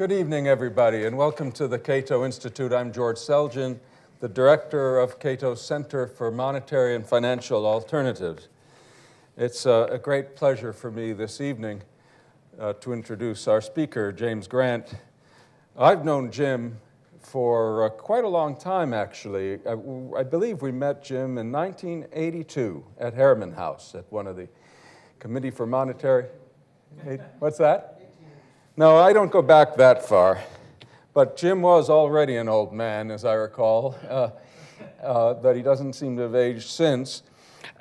Good evening, everybody, and welcome to the Cato Institute. I'm George Selgin, the director of Cato's Center for Monetary and Financial Alternatives. It's a great pleasure for me this evening to introduce our speaker, James Grant. I've known Jim for quite a long time, actually. I believe we met Jim in 1982 at Harriman House at one of the Committee for Monetary... What's that? No, I don't go back that far. But Jim was already an old man, as I recall, but he doesn't seem to have aged since.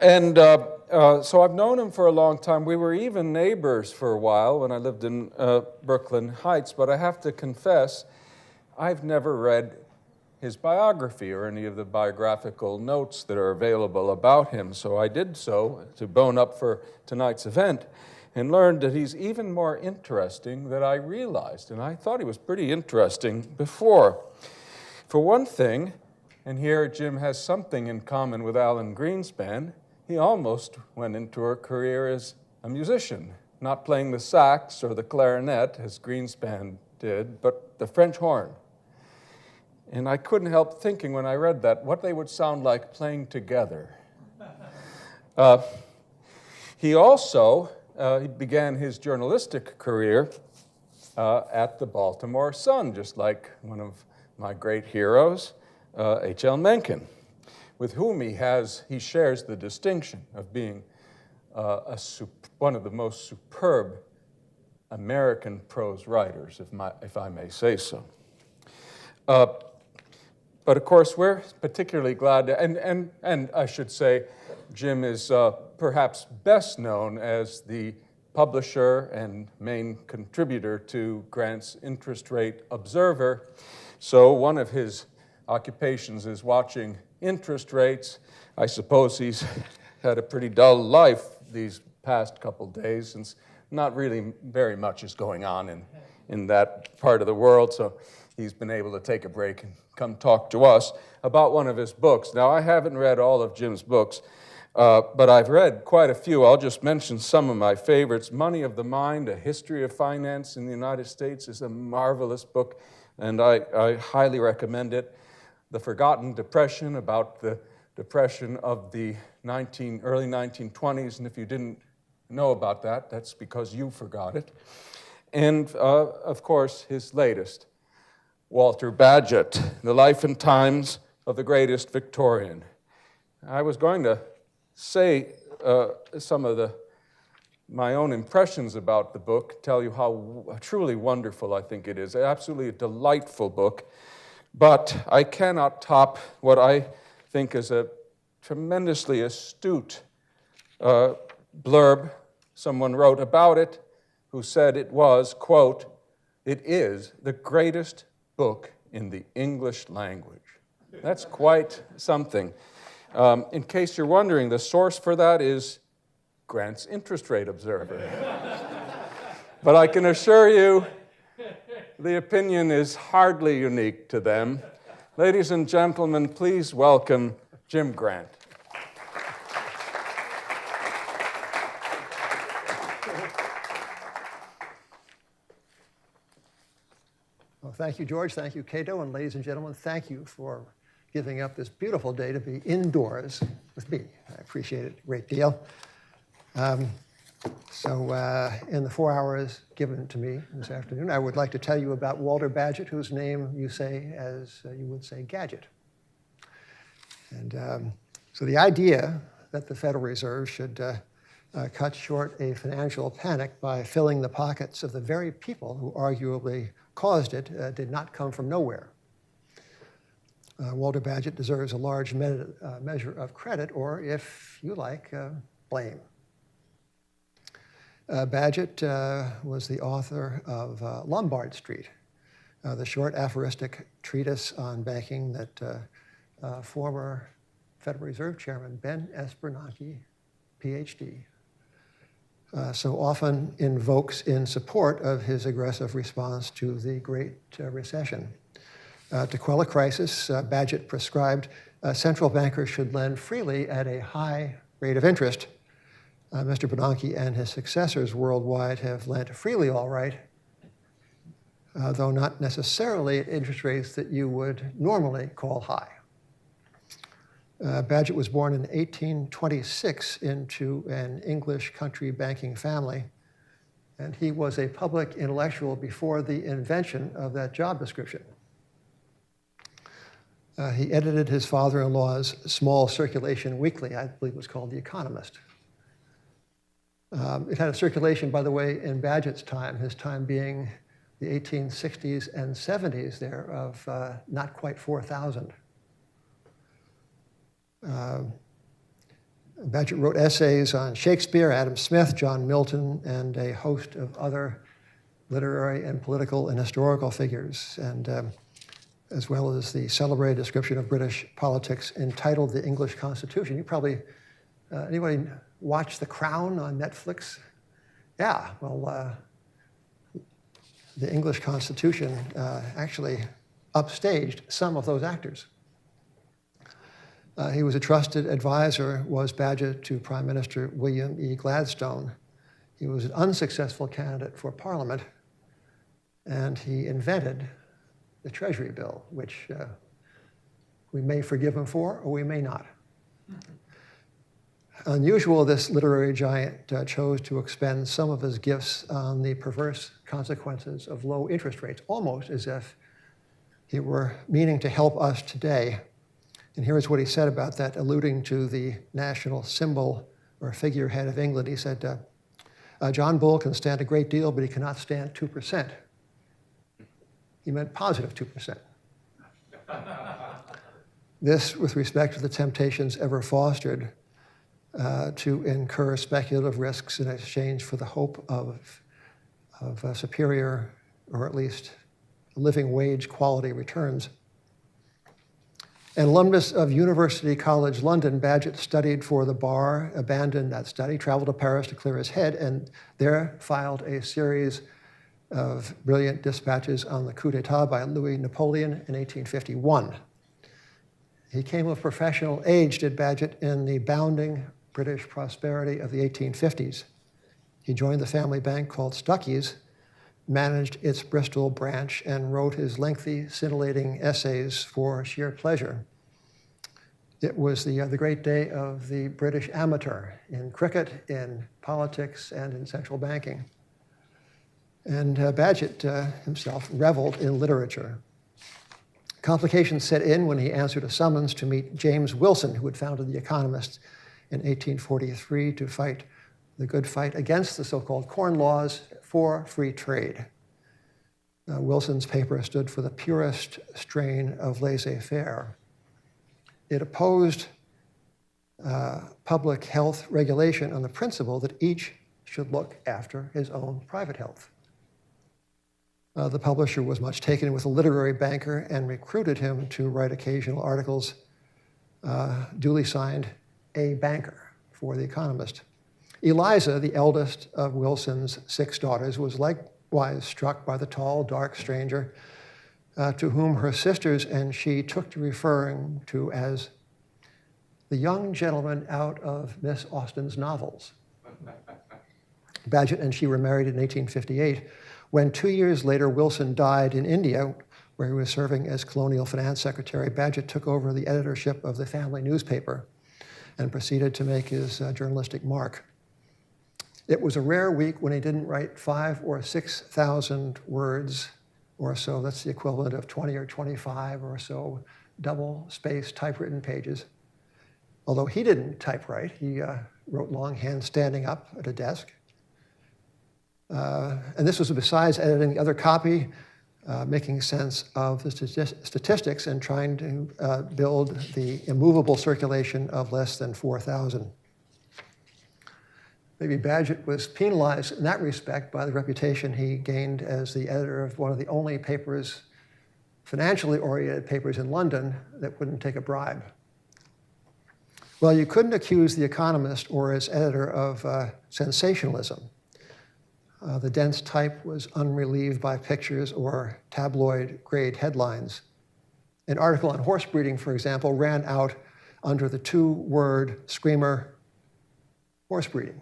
And so I've known him for a long time. We were even neighbors for a while when I lived in Brooklyn Heights, but I have to confess, I've never read his biography or any of the biographical notes that are available about him. So I did so to bone up for tonight's event and learned that he's even more interesting than I realized. And I thought he was pretty interesting before. For one thing, and here Jim has something in common with Alan Greenspan, he almost went into a career as a musician, not playing the sax or the clarinet as Greenspan did, but the French horn. And I couldn't help thinking when I read that what they would sound like playing together. He also he began his journalistic career at the Baltimore Sun, just like one of my great heroes, H.L. Mencken, with whom he shares the distinction of being one of the most superb American prose writers, if I may say so. But of course, we're particularly glad to, and I should say, Jim is perhaps best known as the publisher and main contributor to Grant's Interest Rate Observer. So one of his occupations is watching interest rates. I suppose he's had a pretty dull life these past couple days, since not really very much is going on in that part of the world. So he's been able to take a break and come talk to us about one of his books. Now, I haven't read all of Jim's books, but I've read quite a few. I'll just mention some of my favorites. Money of the Mind, A History of Finance in the United States is a marvelous book, and I highly recommend it. The Forgotten Depression, about the depression of the early 1920s, and if you didn't know about that, that's because you forgot it. And, of course, his latest, Walter Bagehot, The Life and Times of the Greatest Victorian. I was going to say some of my own impressions about the book, tell you how truly wonderful I think it is. Absolutely a delightful book, but I cannot top what I think is a tremendously astute blurb someone wrote about it, who said it was, quote, "It is the greatest book in the English language." That's quite something. In case you're wondering, the source for that is Grant's Interest Rate Observer. But I can assure you, the opinion is hardly unique to them. Ladies and gentlemen, please welcome Jim Grant. Well, thank you, George. Thank you, Cato. And ladies and gentlemen, thank you for giving up this beautiful day to be indoors with me. I appreciate it a great deal. So in the 4 hours given to me this afternoon, I would like to tell you about Walter Bagehot, whose name you say as you would say Gadget. And so the idea that the Federal Reserve should cut short a financial panic by filling the pockets of the very people who arguably caused it did not come from nowhere. Walter Bagehot deserves a large measure of credit, or if you like, blame. Bagehot was the author of Lombard Street, the short aphoristic treatise on banking that former Federal Reserve Chairman Ben S. Bernanke, PhD, so often invokes in support of his aggressive response to the Great Recession. To quell a crisis, Bagehot prescribed central bankers should lend freely at a high rate of interest. Mr. Bernanke and his successors worldwide have lent freely, all right, though not necessarily at interest rates that you would normally call high. Bagehot was born in 1826 into an English country banking family, and he was a public intellectual before the invention of that job description. He edited his father-in-law's small circulation weekly, I believe it was called The Economist. It had a circulation, by the way, in Bagehot's time, his time being the 1860s and 70s there, of not quite 4,000. Bagehot wrote essays on Shakespeare, Adam Smith, John Milton, and a host of other literary and political and historical figures, and as well as the celebrated description of British politics entitled The English Constitution. You probably, anybody watch The Crown on Netflix? Yeah, well, the English Constitution actually upstaged some of those actors. He was a trusted advisor, was Bagehot, to Prime Minister William E. Gladstone. He was an unsuccessful candidate for Parliament, and he invented the Treasury Bill, which we may forgive him for, or we may not. Unusual, this literary giant chose to expend some of his gifts on the perverse consequences of low interest rates, almost as if he were meaning to help us today. And here's what he said about that, alluding to the national symbol or figurehead of England. He said, John Bull can stand a great deal, but he cannot stand 2%. He meant positive 2%. This with respect to the temptations ever fostered to incur speculative risks in exchange for the hope of superior, or at least living wage quality returns. An alumnus of University College London, Bagehot studied for the bar, abandoned that study, traveled to Paris to clear his head, and there filed a series of brilliant dispatches on the coup d'etat by Louis Napoleon in 1851. He came of professional age, did Bagehot, in the bounding British prosperity of the 1850s. He joined the family bank called Stuckey's, managed its Bristol branch, and wrote his lengthy, scintillating essays for sheer pleasure. It was the great day of the British amateur in cricket, in politics, and in central banking. And Bagehot himself reveled in literature. Complications set in when he answered a summons to meet James Wilson, who had founded The Economist in 1843 to fight the good fight against the so-called Corn Laws for free trade. Wilson's paper stood for the purest strain of laissez-faire. It opposed public health regulation on the principle that each should look after his own private health. The publisher was much taken with a literary banker and recruited him to write occasional articles, duly signed A Banker, for The Economist. Eliza, the eldest of Wilson's 6 daughters, was likewise struck by the tall, dark stranger to whom her sisters and she took to referring to as the young gentleman out of Miss Austen's novels. Bagehot and she were married in 1858, when 2 years later Wilson died in India, where he was serving as colonial finance secretary. Bagehot took over the editorship of the family newspaper and proceeded to make his journalistic mark. It was a rare week when he didn't write 5,000 or 6,000 words or so. That's the equivalent of 20 or 25 or so double-spaced typewritten pages. Although he didn't typewrite, he wrote longhand standing up at a desk. And this was besides editing the other copy, making sense of the statistics and trying to build the immovable circulation of less than 4,000. Maybe Bagehot was penalized in that respect by the reputation he gained as the editor of one of the only papers, financially oriented papers in London, that wouldn't take a bribe. Well, you couldn't accuse The Economist or its editor of sensationalism. The dense type was unrelieved by pictures or tabloid-grade headlines. An article on horse breeding, for example, ran out under the 2-word screamer, horse breeding.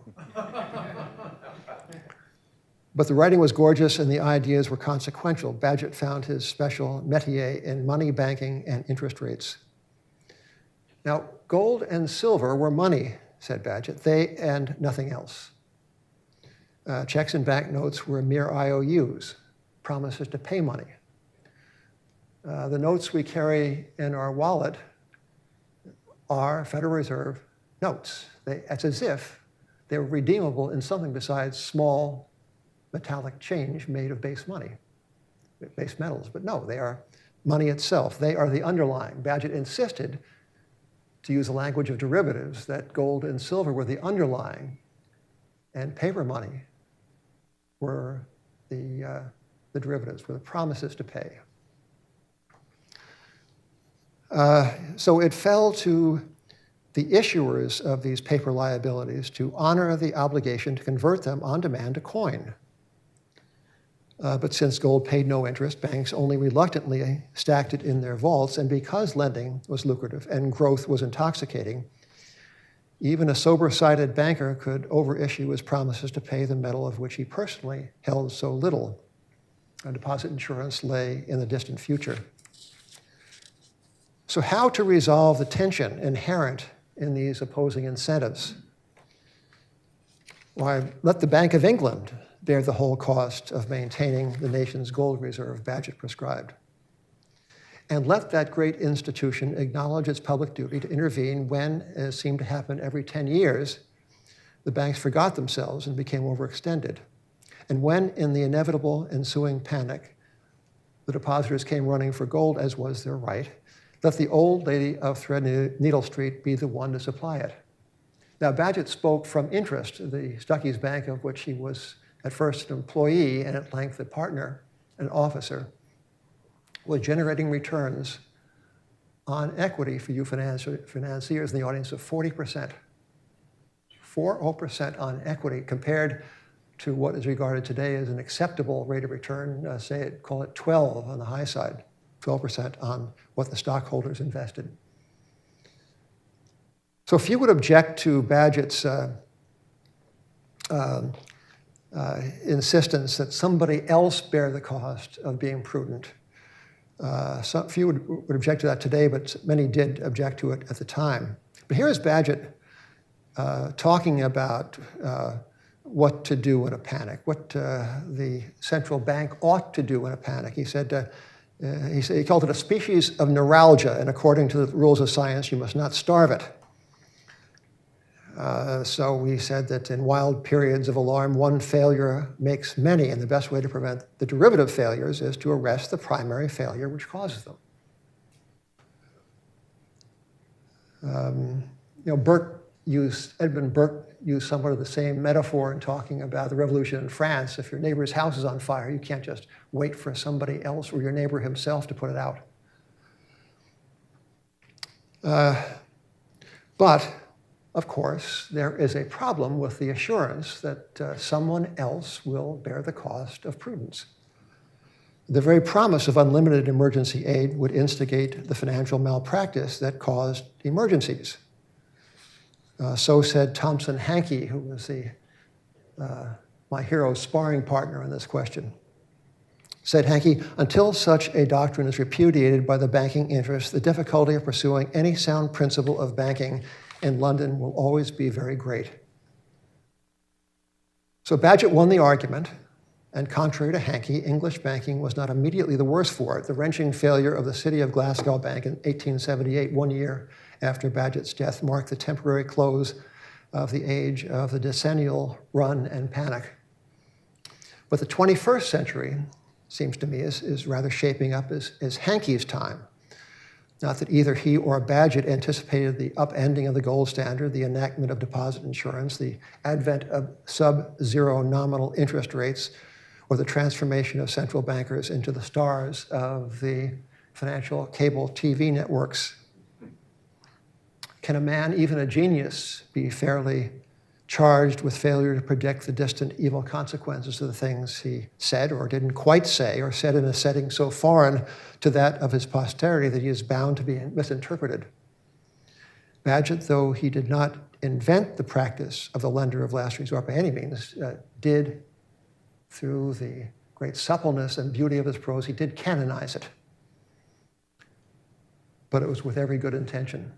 But the writing was gorgeous and the ideas were consequential. Bagehot found his special métier in money, banking, and interest rates. Now, gold and silver were money, said Bagehot, they and nothing else. Checks and banknotes were mere IOUs, promises to pay money. The notes we carry in our wallet are Federal Reserve notes. It's as if they were redeemable in something besides small metallic change made of base money, base metals. But no, they are money itself. They are the underlying. Bagehot insisted, to use the language of derivatives, that gold and silver were the underlying, and paper money were the derivatives, were the promises to pay. So it fell to the issuers of these paper liabilities to honor the obligation to convert them on demand to coin. But since gold paid no interest, banks only reluctantly stacked it in their vaults, and because lending was lucrative and growth was intoxicating, even a sober-sided banker could overissue his promises to pay the metal of which he personally held so little. A deposit insurance lay in the distant future. So how to resolve the tension inherent in these opposing incentives? Why, let the Bank of England bear the whole cost of maintaining the nation's gold reserve, Bagehot prescribed. And let that great institution acknowledge its public duty to intervene when, as seemed to happen every 10 years, the banks forgot themselves and became overextended. And when, in the inevitable ensuing panic, the depositors came running for gold, as was their right, let the old lady of Threadneedle Street be the one to supply it. Now, Bagehot spoke from interest. The Stuckey's Bank, of which he was at first an employee and at length a partner, an officer, was generating returns on equity for you financiers in the audience of 40%. 40% on equity compared to what is regarded today as an acceptable rate of return, call it 12 on the high side, 12% on what the stockholders invested. So few would object to Bagehot's insistence that somebody else bear the cost of being prudent. Few would object to that today, but many did object to it at the time. But here is Bagehot talking about what to do in a panic, what the central bank ought to do in a panic. He said, he called it a species of neuralgia, and according to the rules of science, you must not starve it. So we said that in wild periods of alarm, one failure makes many, and the best way to prevent the derivative failures is to arrest the primary failure which causes them. Edmund Burke used somewhat of the same metaphor in talking about the revolution in France. If your neighbor's house is on fire, you can't just wait for somebody else or your neighbor himself to put it out. But of course, there is a problem with the assurance that someone else will bear the cost of prudence. The very promise of unlimited emergency aid would instigate the financial malpractice that caused emergencies. So said Thompson Hankey, who was my hero's sparring partner in this question. Said Hankey, until such a doctrine is repudiated by the banking interests, the difficulty of pursuing any sound principle of banking in London will always be very great. So Bagehot won the argument, and contrary to Hankey, English banking was not immediately the worse for it. The wrenching failure of the City of Glasgow Bank in 1878, 1 year after Bagehot's death, marked the temporary close of the age of the decennial run and panic. But the 21st century, seems to me, is rather shaping up as Hankey's time. Not that either he or Bagehot anticipated the upending of the gold standard, the enactment of deposit insurance, the advent of sub-zero nominal interest rates, or the transformation of central bankers into the stars of the financial cable TV networks. Can a man, even a genius, be fairly charged with failure to predict the distant evil consequences of the things he said or didn't quite say, or said in a setting so foreign to that of his posterity that he is bound to be misinterpreted? Bagehot, though he did not invent the practice of the lender of last resort by any means, did through the great suppleness and beauty of his prose, he did canonize it. But it was with every good intention.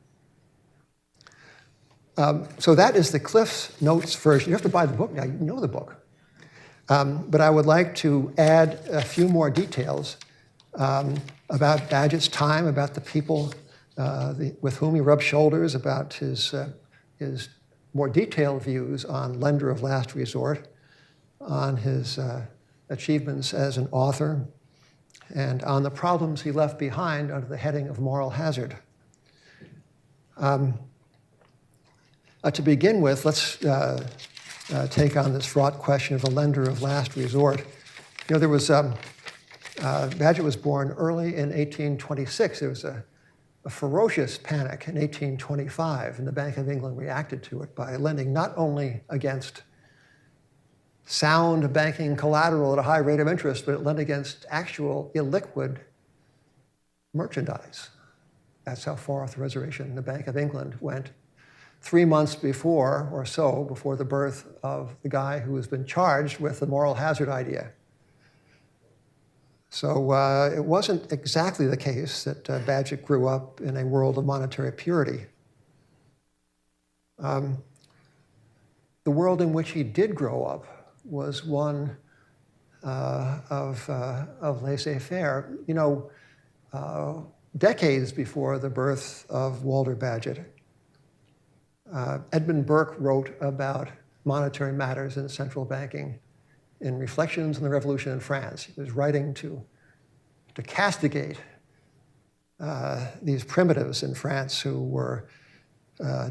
So that is the Cliff's Notes version. You have to buy the book now. You know the book. But I would like to add a few more details about Bagehot's time, about the people with whom he rubbed shoulders, about his more detailed views on lender of last resort, on his achievements as an author, and on the problems he left behind under the heading of moral hazard. To begin with, let's take on this fraught question of the lender of last resort. You know, there was, Bagehot was born early in 1826. There was a ferocious panic in 1825, and the Bank of England reacted to it by lending not only against sound banking collateral at a high rate of interest, but it lent against actual illiquid merchandise. That's how far off the reservation the Bank of England went 3 months before, or so, before the birth of the guy who has been charged with the moral hazard idea. So it wasn't exactly the case that Bagehot grew up in a world of monetary purity. The world in which he did grow up was one of laissez-faire. You know, decades before the birth of Walter Bagehot, Edmund Burke wrote about monetary matters in central banking in Reflections on the Revolution in France. He was writing to castigate these primitives in France who were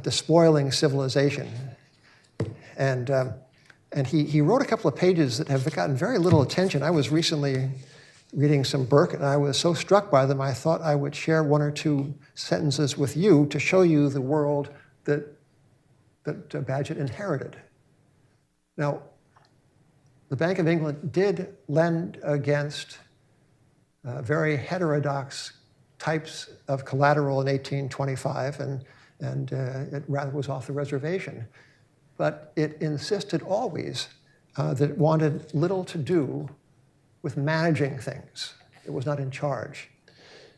despoiling civilization. And he wrote a couple of pages that have gotten very little attention. I was recently reading some Burke, and I was so struck by them, I thought I would share one or two sentences with you to show you the world that Bagehot inherited. Now, the Bank of England did lend against very heterodox types of collateral in 1825, and it rather was off the reservation. But it insisted always that it wanted little to do with managing things. It was not in charge.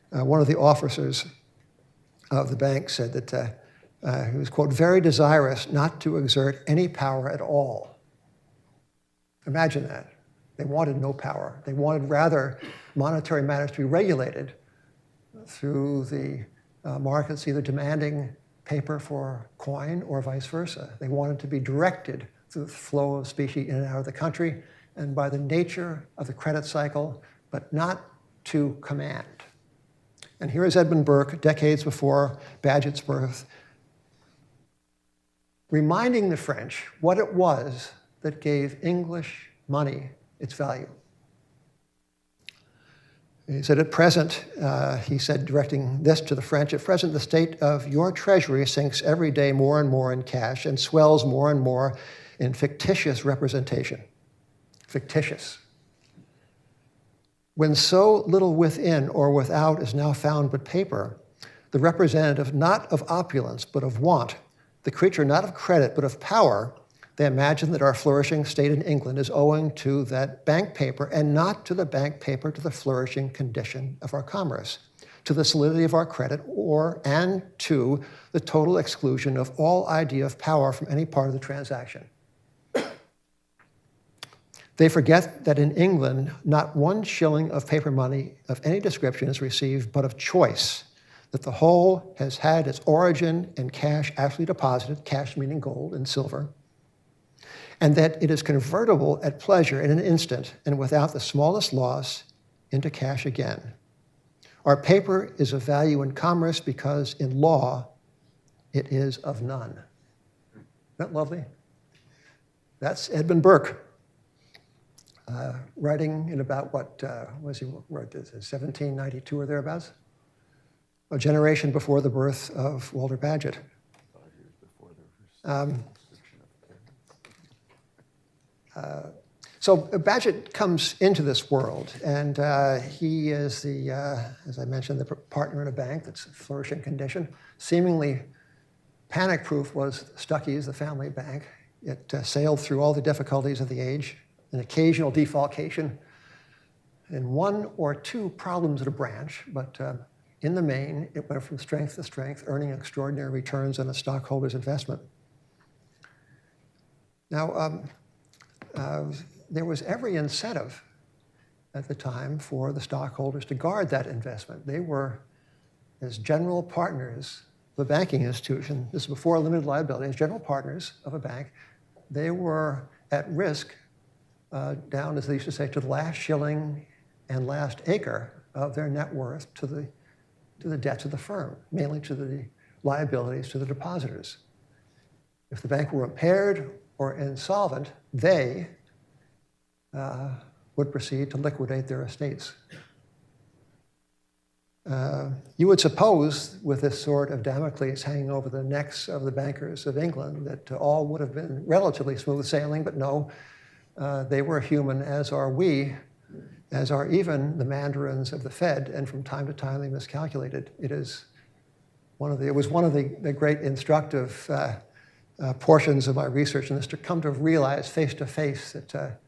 One of the officers of the bank said that he was, quote, very desirous not to exert any power at all. Imagine that. They wanted no power. They wanted rather monetary matters to be regulated through the markets either demanding paper for coin or vice versa. They wanted to be directed through the flow of specie in and out of the country and by the nature of the credit cycle, but not to command. And here is Edmund Burke, decades before Bagehot's birth, reminding the French what it was that gave English money its value. He said, at present, he said, directing this to the French, at present the state of your treasury sinks every day more and more in cash and swells more and more in fictitious representation. Fictitious. When so little within or without is now found but paper, the representative not of opulence but of want, the creature not of credit but of power, they imagine that our flourishing state in England is owing to that bank paper and not to the bank paper to the flourishing condition of our commerce, to the solidity of our credit, and to the total exclusion of all idea of power from any part of the transaction. They forget that in England, not 1 shilling of paper money of any description is received but of choice, that the whole has had its origin in cash actually deposited, cash meaning gold and silver, and that it is convertible at pleasure in an instant and without the smallest loss into cash again. Our paper is of value in commerce because in law it is of none. Isn't that lovely? That's Edmund Burke, writing in about what was he wrote this, 1792 or thereabouts? A generation before the birth of Walter Bagehot. 5 years before there was So Bagehot comes into this world, and he is the, as I mentioned, the partner in a bank that's a flourishing condition. Seemingly panic-proof was Stuckey's, the family bank. It sailed through all the difficulties of the age, an occasional defalcation, and one or two problems at a branch, but in the main, it went from strength to strength, earning extraordinary returns on a stockholder's investment. Now, there was every incentive at the time for the stockholders to guard that investment. They were, as general partners of a banking institution, this is before limited liability, as general partners of a bank, they were at risk down, as they used to say, to the last shilling and last acre of their net worth to the debts of the firm, mainly to the liabilities to the depositors. If the bank were impaired or insolvent, they would proceed to liquidate their estates. You would suppose, with this sword of Damocles hanging over the necks of the bankers of England, that all would have been relatively smooth sailing, but no, they were human, as are we, as are even the mandarins of the Fed, and from time to time they miscalculated. It was one of the great instructive portions of my research in this, to come to realize face to face that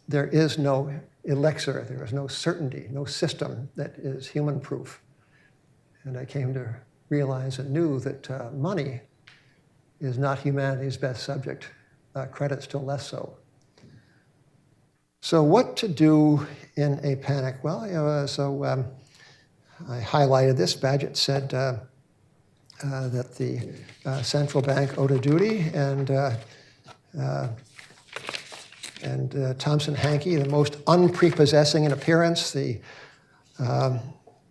there is no elixir, there is no certainty, no system that is human-proof. And I came to realize and knew that money is not humanity's best subject, credit still less so. So what to do in a panic? Well, I highlighted this. Bagehot said that the central bank owed a duty, and Thompson Hankey, the most unprepossessing in appearance, the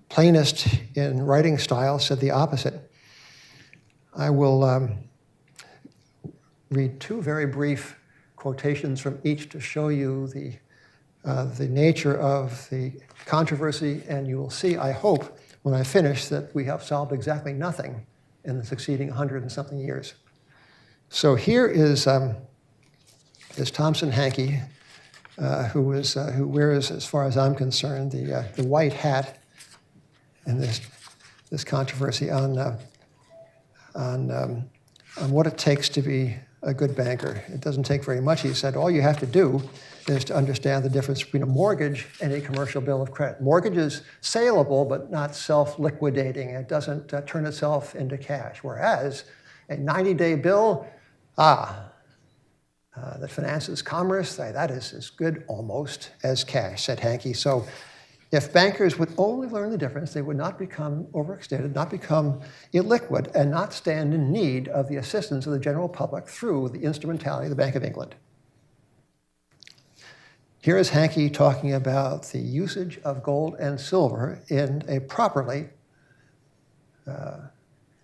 plainest in writing style, said the opposite. I will read two very brief quotations from each to show you the nature of the controversy, and you will see, I hope, when I finish, that we have solved exactly nothing in the succeeding 100 and something years. So here is Thompson Hankey, who wears, as far as I'm concerned, the white hat in this controversy on what it takes to be a good banker. It doesn't take very much, he said. All you have to do is to understand the difference between a mortgage and a commercial bill of credit. Mortgage is saleable, but not self-liquidating. It doesn't turn itself into cash. Whereas a 90-day bill, that finances commerce, that is as good almost as cash, said Hankey. So if bankers would only learn the difference, they would not become overextended, not become illiquid, and not stand in need of the assistance of the general public through the instrumentality of the Bank of England. Here is Hankey talking about the usage of gold and silver in a properly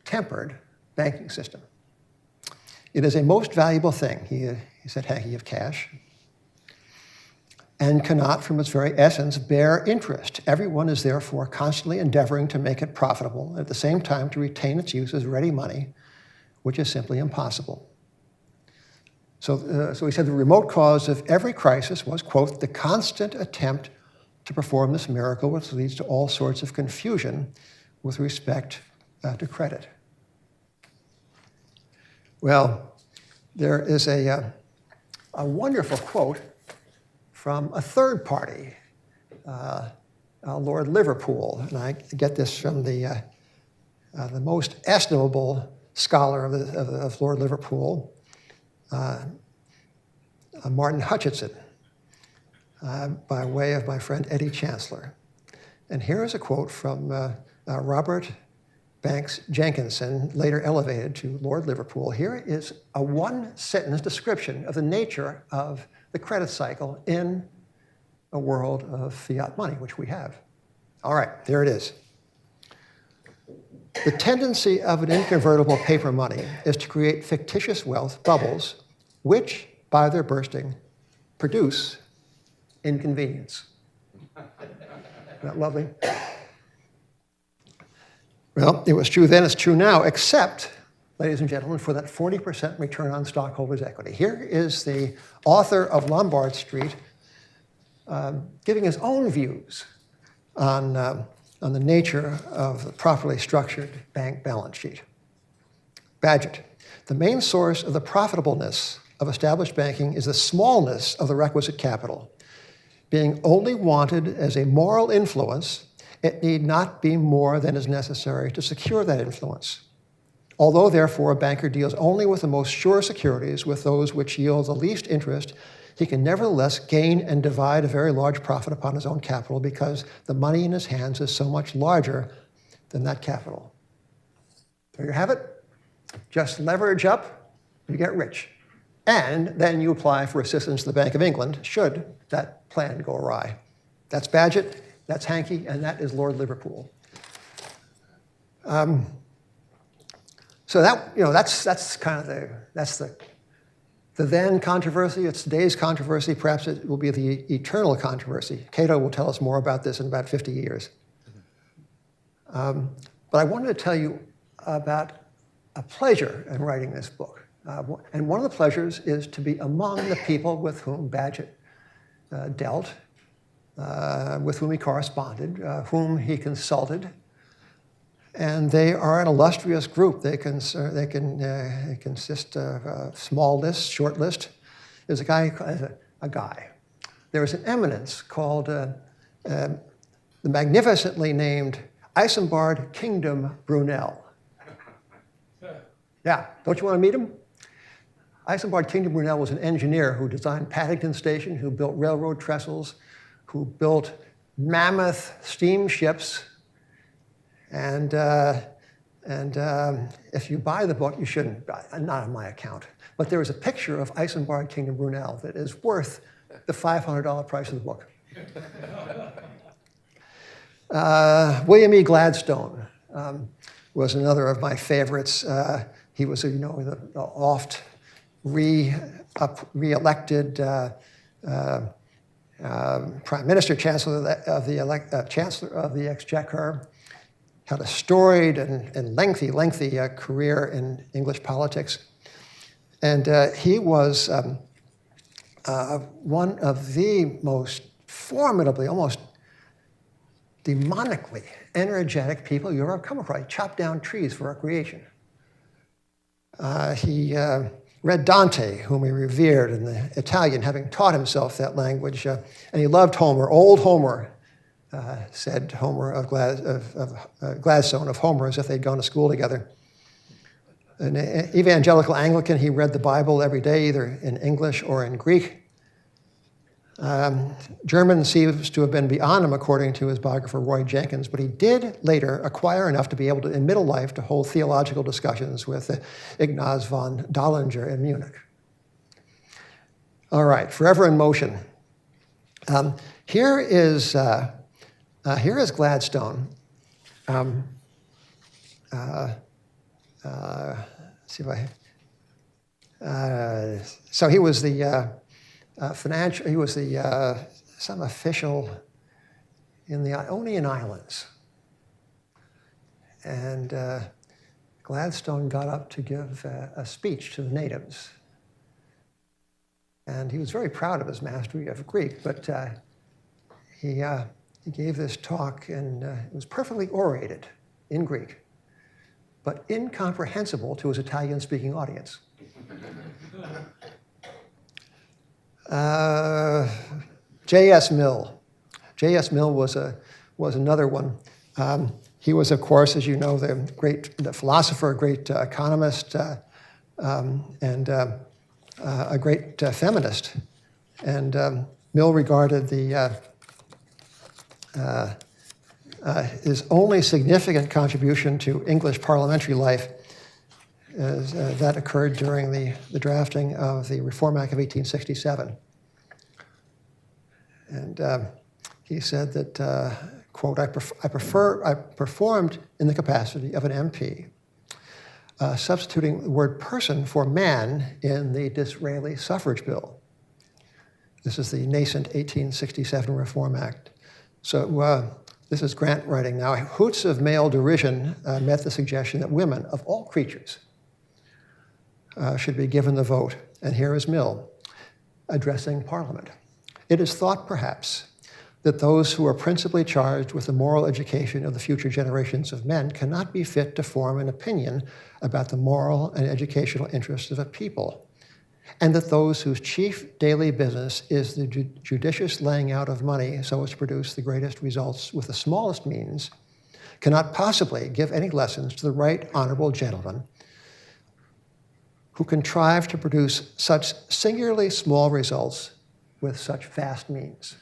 tempered banking system. It is a most valuable thing, he said Hankey, of cash, and cannot, from its very essence, bear interest. Everyone is therefore constantly endeavoring to make it profitable, and at the same time to retain its use as ready money, which is simply impossible. So he said the remote cause of every crisis was, quote, the constant attempt to perform this miracle, which leads to all sorts of confusion with respect to credit. Well, there is a wonderful quote from a third party, Lord Liverpool, and I get this from the most estimable scholar of Lord Liverpool, Martin Hutchinson, by way of my friend Eddie Chancellor. And here is a quote from Robert Banks Jenkinson, later elevated to Lord Liverpool. Here is a one-sentence description of the nature of the credit cycle in a world of fiat money, which we have. All right, there it is. The tendency of an inconvertible paper money is to create fictitious wealth bubbles, which, by their bursting, produce inconvenience. Isn't that lovely? Well, it was true then, it's true now, except, ladies and gentlemen, for that 40% return on stockholders' equity. Here is the author of Lombard Street giving his own views on the nature of the properly structured bank balance sheet. Bagehot, the main source of the profitableness of established banking is the smallness of the requisite capital. Being only wanted as a moral influence, it need not be more than is necessary to secure that influence. Although, therefore, a banker deals only with the most sure securities, with those which yield the least interest, he can nevertheless gain and divide a very large profit upon his own capital because the money in his hands is so much larger than that capital. There you have it. Just leverage up, you get rich. And then you apply for assistance to the Bank of England should that plan go awry. That's Bagehot, that's Hankey, and that is Lord Liverpool. So that, that's kind of the then controversy. It's today's controversy. Perhaps it will be the eternal controversy. Cato will tell us more about this in about 50 years. But I wanted to tell you about a pleasure in writing this book. And one of the pleasures is to be among the people with whom Bagehot dealt, with whom he corresponded, whom he consulted. And they are an illustrious group. They consist of a small list, short list. There's a guy. There was an eminence called the magnificently named Isambard Kingdom Brunel. Yeah, don't you want to meet him? Isambard Kingdom Brunel was an engineer who designed Paddington Station, who built railroad trestles, who built mammoth steamships. And if you buy the book, you shouldn't buy, not on my account. But there is a picture of Isambard Kingdom Brunel that is worth the $500 price of the book. William E. Gladstone was another of my favorites. He was, the oft re-elected Prime Minister, Chancellor of the Exchequer. Had a storied and lengthy career in English politics. And he was one of the most formidably, almost demonically energetic people you ever come across. He chopped down trees for recreation. He read Dante, whom he revered in the Italian, having taught himself that language. And he loved Homer, old Homer. Said Homer of Gladstone of Homer as if they'd gone to school together. An evangelical Anglican, he read the Bible every day, either in English or in Greek. German seems to have been beyond him, according to his biographer Roy Jenkins, but he did later acquire enough to be able to, in middle life, to hold theological discussions with Ignaz von Dollinger in Munich. All right, forever in motion. Here is Gladstone. See if I. So he was the financial. He was the some official in the Ionian Islands, and Gladstone got up to give a speech to the natives, and he was very proud of his mastery of Greek, but he gave this talk, and it was perfectly orated in Greek, but incomprehensible to his Italian-speaking audience. J.S. Mill. J.S. Mill was another one. He was, of course, as you know, the philosopher, a great economist, and a great feminist. And Mill regarded his only significant contribution to English parliamentary life that occurred during the drafting of the Reform Act of 1867. And he said that, quote, I performed in the capacity of an MP, substituting the word person for man in the Disraeli suffrage bill. This is the nascent 1867 Reform Act. So this is Grant writing now. Hoots of male derision met the suggestion that women, of all creatures, should be given the vote. And here is Mill addressing Parliament. It is thought, perhaps, that those who are principally charged with the moral education of the future generations of men cannot be fit to form an opinion about the moral and educational interests of a people, and that those whose chief daily business is the judicious laying out of money so as to produce the greatest results with the smallest means cannot possibly give any lessons to the right honorable gentleman who contrive to produce such singularly small results with such vast means.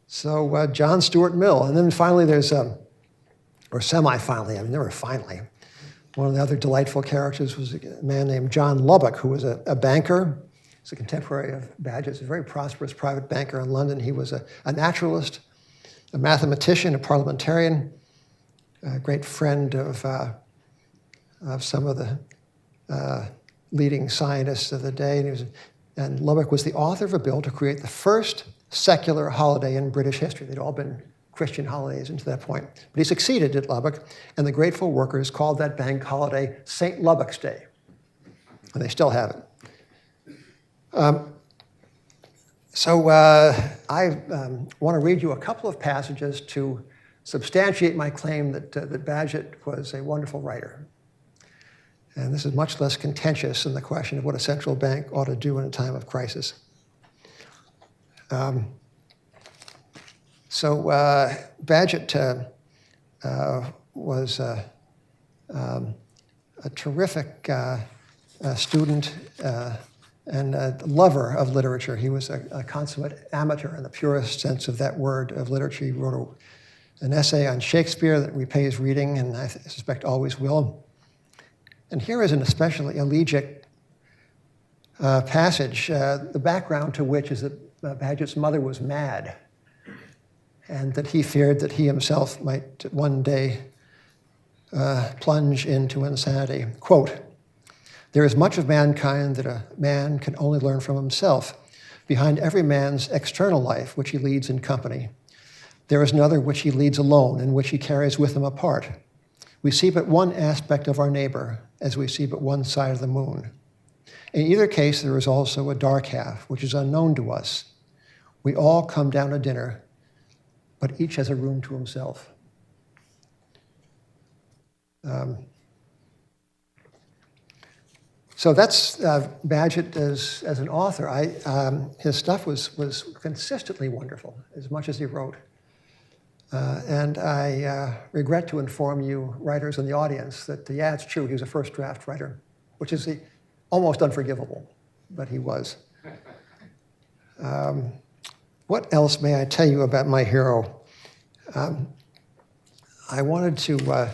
So John Stuart Mill. And then finally there's, or semi-finally, I mean, never finally, one of the other delightful characters was a man named John Lubbock, who was a banker. He's a contemporary of Bagehot's, a very prosperous private banker in London. He was a naturalist, a mathematician, a parliamentarian, a great friend of some of the leading scientists of the day. And Lubbock was the author of a bill to create the first secular holiday in British history. They'd all been Christian holidays until that point. But he succeeded at Lubbock, and the grateful workers called that bank holiday St. Lubbock's Day. And they still have it. I want to read you a couple of passages to substantiate my claim that Bagehot was a wonderful writer. And this is much less contentious than the question of what a central bank ought to do in a time of crisis. Bagehot was a terrific student and a lover of literature. He was a consummate amateur in the purest sense of that word of literature. He wrote an essay on Shakespeare that repays reading, and I suspect always will. And here is an especially elegiac passage, the background to which is that Bagehot's mother was mad, and that he feared that he himself might one day plunge into insanity. Quote, "There is much of mankind that a man can only learn from himself. Behind every man's external life, which he leads in company, there is another which he leads alone and which he carries with him apart. We see but one aspect of our neighbor, as we see but one side of the moon. In either case, there is also a dark half, which is unknown to us. We all come down to dinner, but each has a room to himself." So that's Bagehot as an author. His stuff was consistently wonderful, as much as he wrote. And I regret to inform you, writers in the audience, that yeah, it's true, he was a first draft writer, which is almost unforgivable, but he was. What else may I tell you about my hero? I wanted to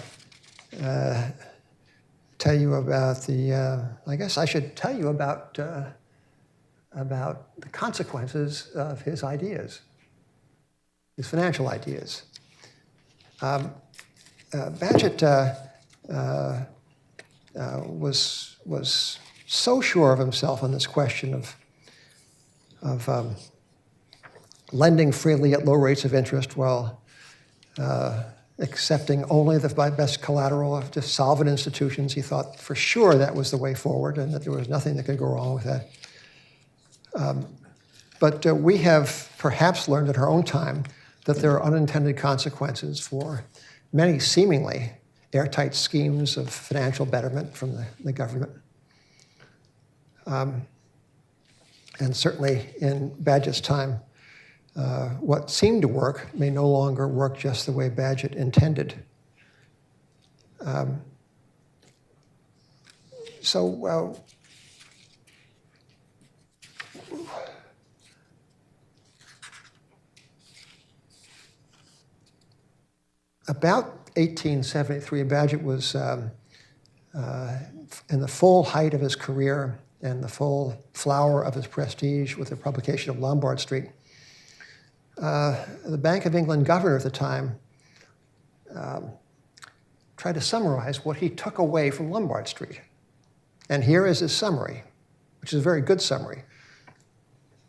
tell you about I guess I should tell you about the consequences of his ideas, his financial ideas. Bagehot was so sure of himself on this question of lending freely at low rates of interest while accepting only the best collateral of just solvent institutions. He thought for sure that was the way forward and that there was nothing that could go wrong with that. But we have perhaps learned in our own time that there are unintended consequences for many seemingly airtight schemes of financial betterment from the government. And certainly in Bagehot's time, what seemed to work may no longer work just the way Bagehot intended. About 1873, Bagehot was in the full height of his career and the full flower of his prestige with the publication of Lombard Street. The Bank of England governor at the time tried to summarize what he took away from Lombard Street. And here is his summary, which is a very good summary.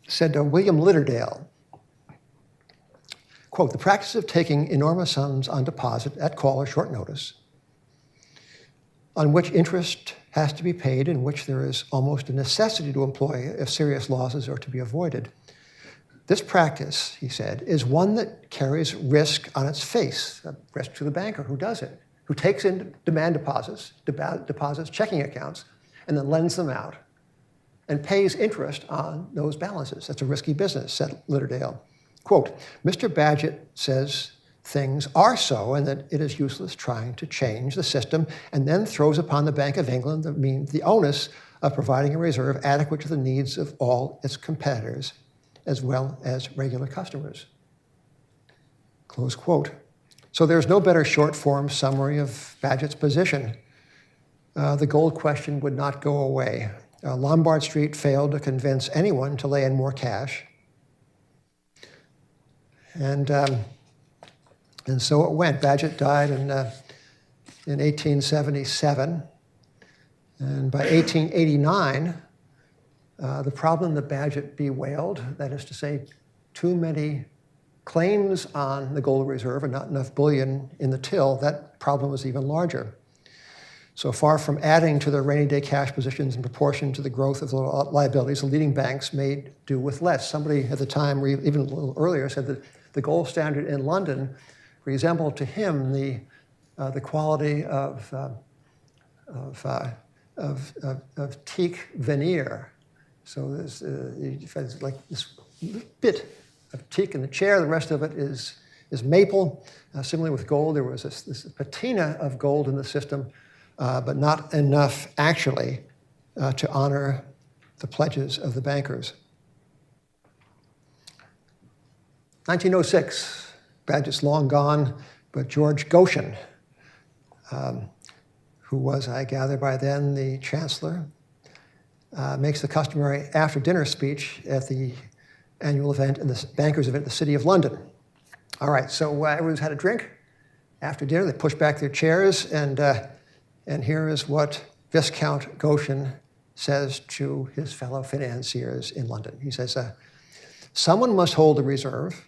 It said, William Litterdale, quote, "The practice of taking enormous sums on deposit at call or short notice, on which interest has to be paid, in which there is almost a necessity to employ if serious losses are to be avoided. This practice," he said, "is one that carries risk on its face, a risk to the banker who does it, who takes in demand deposits, checking accounts, and then lends them out and pays interest on those balances. That's a risky business, said Litterdale. Quote, Mr. Bagehot says things are so and that it is useless trying to change the system, and then throws upon the Bank of England the onus of providing a reserve adequate to the needs of all its competitors as well as regular customers. Close quote. So there's no better short-form summary of Bagehot's position. The gold question would not go away. Lombard Street failed to convince anyone to lay in more cash. And so it went. Bagehot died in 1877. And by 1889, the problem that Bagehot bewailed, that is to say, too many claims on the gold reserve and not enough bullion in the till, that problem was even larger. So far from adding to their rainy day cash positions in proportion to the growth of the liabilities, the leading banks made do with less. Somebody at the time, even a little earlier, said that the gold standard in London resembled to him the quality of teak veneer. So there's like this bit of teak in the chair. The rest of it is maple. Similarly with gold, there was this patina of gold in the system, but not enough actually to honor the pledges of the bankers. 1906, Bagehot's long gone, but George Goshen, who was, I gather by then, the chancellor, makes the customary after-dinner speech at the annual event in the bankers' event in the City of London. All right, so everyone's had a drink. After dinner, they push back their chairs, and here is what Viscount Goshen says to his fellow financiers in London. He says, someone must hold the reserve,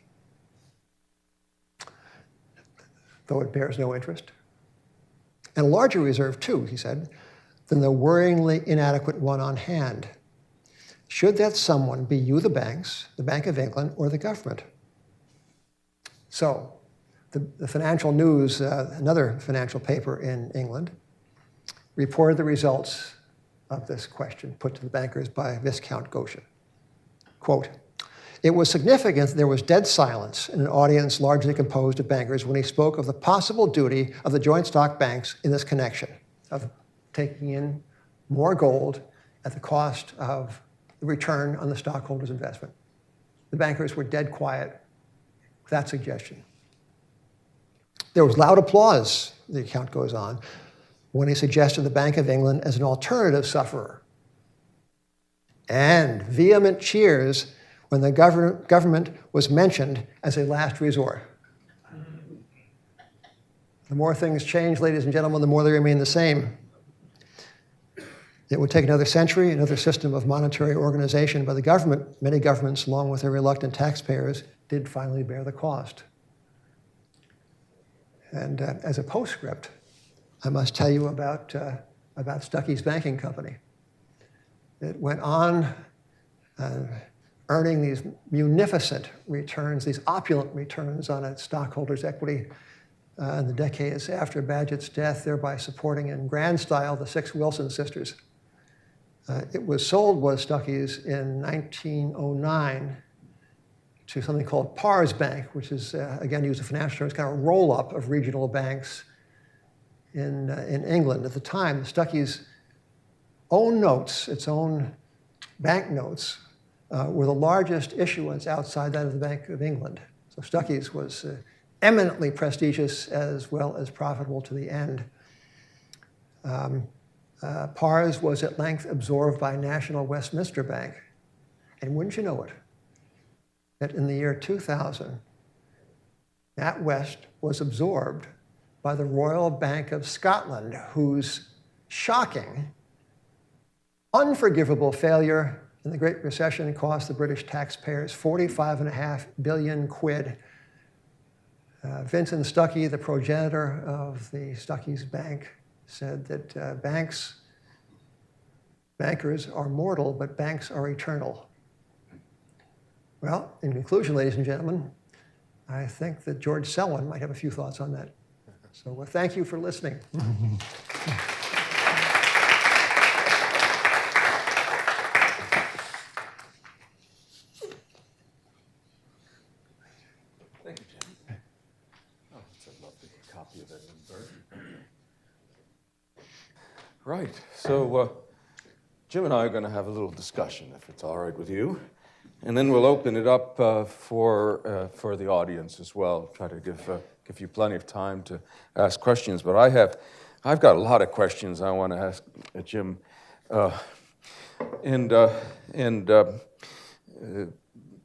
though it bears no interest, and a larger reserve too, he said, than the worryingly inadequate one on hand. Should that someone be you, the banks, the Bank of England, or the government? So, the Financial News, another financial paper in England, reported the results of this question put to the bankers by Viscount Goshen. Quote, it was significant that there was dead silence in an audience largely composed of bankers when he spoke of the possible duty of the joint stock banks in this connection, of taking in more gold at the cost of the return on the stockholders' investment. The bankers were dead quiet with that suggestion. There was loud applause, the account goes on, when he suggested the Bank of England as an alternative sufferer, and vehement cheers when the government was mentioned as a last resort. The more things change, ladies and gentlemen, the more they remain the same. It would take another century, another system of monetary organization by the government. Many governments, along with their reluctant taxpayers, did finally bear the cost. And as a postscript, I must tell you about Stuckey's Banking Company. It went on earning these munificent returns, these opulent returns on its stockholders' equity in the decades after Bagehot's death, thereby supporting in grand style the 6 Wilson sisters. It was Stuckey's in 1909 to something called Pars Bank, which is, again, used a financial term, it's kind of a roll-up of regional banks in England. At the time, Stuckey's own notes, its own bank notes, were the largest issuance outside that of the Bank of England. So Stuckey's was eminently prestigious as well as profitable to the end. Pars was at length absorbed by National Westminster Bank. And wouldn't you know it, that in the year 2000, NatWest was absorbed by the Royal Bank of Scotland, whose shocking, unforgivable failure in the Great Recession cost the British taxpayers 45.5 billion quid. Vincent Stuckey, the progenitor of the Stuckey's Bank, said that bankers are mortal, but banks are eternal. Well, in conclusion, ladies and gentlemen, I think that George Selwyn might have a few thoughts on that. So thank you for listening. copy of it in Berkeley. Right. So Jim and I are going to have a little discussion, if it's all right with you, and then we'll open it up for the audience as well. Try to give you plenty of time to ask questions. But I've got a lot of questions I want to ask Jim, and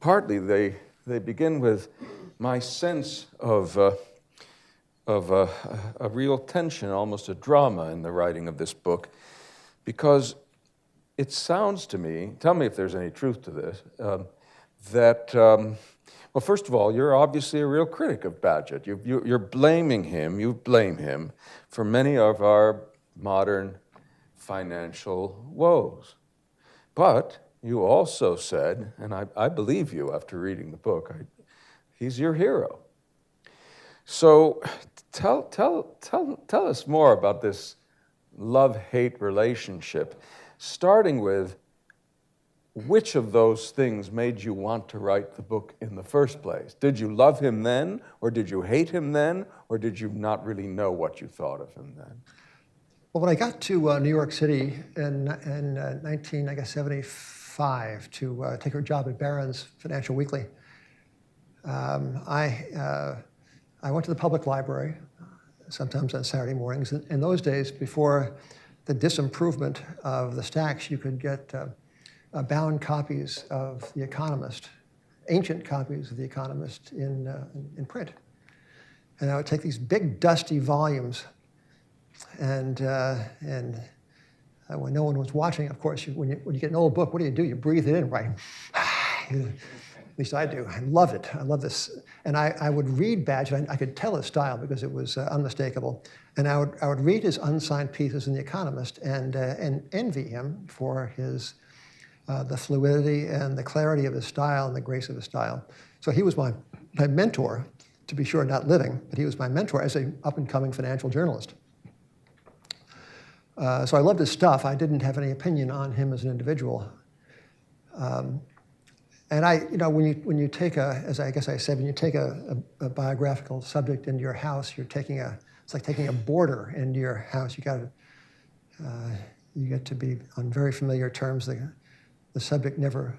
partly they begin with my sense of a real tension, almost a drama in the writing of this book, because it sounds to me, tell me if there's any truth to this, that, well, first of all, you're obviously a real critic of Bagehot. You blame him for many of our modern financial woes. But you also said, and I believe you after reading the book, he's your hero. So tell us more about this love-hate relationship, starting with which of those things made you want to write the book in the first place? Did you love him then, or did you hate him then, or did you not really know what you thought of him then? Well, when I got to New York City in 1975 to take a job at Barron's Financial Weekly, I went to the public library, sometimes on Saturday mornings. In those days, before the disimprovement of the stacks, you could get bound copies of The Economist, ancient copies of The Economist in print. And I would take these big, dusty volumes, and when no one was watching, of course, when you get an old book, what do? You breathe it in, right? At least I do. I loved it. I love this. And I would read Bagehot. I could tell his style because it was unmistakable. And I would read his unsigned pieces in The Economist and envy him for his the fluidity and the clarity of his style and the grace of his style. So he was my mentor, to be sure, not living, but he was my mentor as an up-and-coming financial journalist. So I loved his stuff. I didn't have any opinion on him as an individual. And when you take as I guess I said, when you take a biographical subject into your house, it's like taking a boarder into your house. You get to be on very familiar terms. The subject never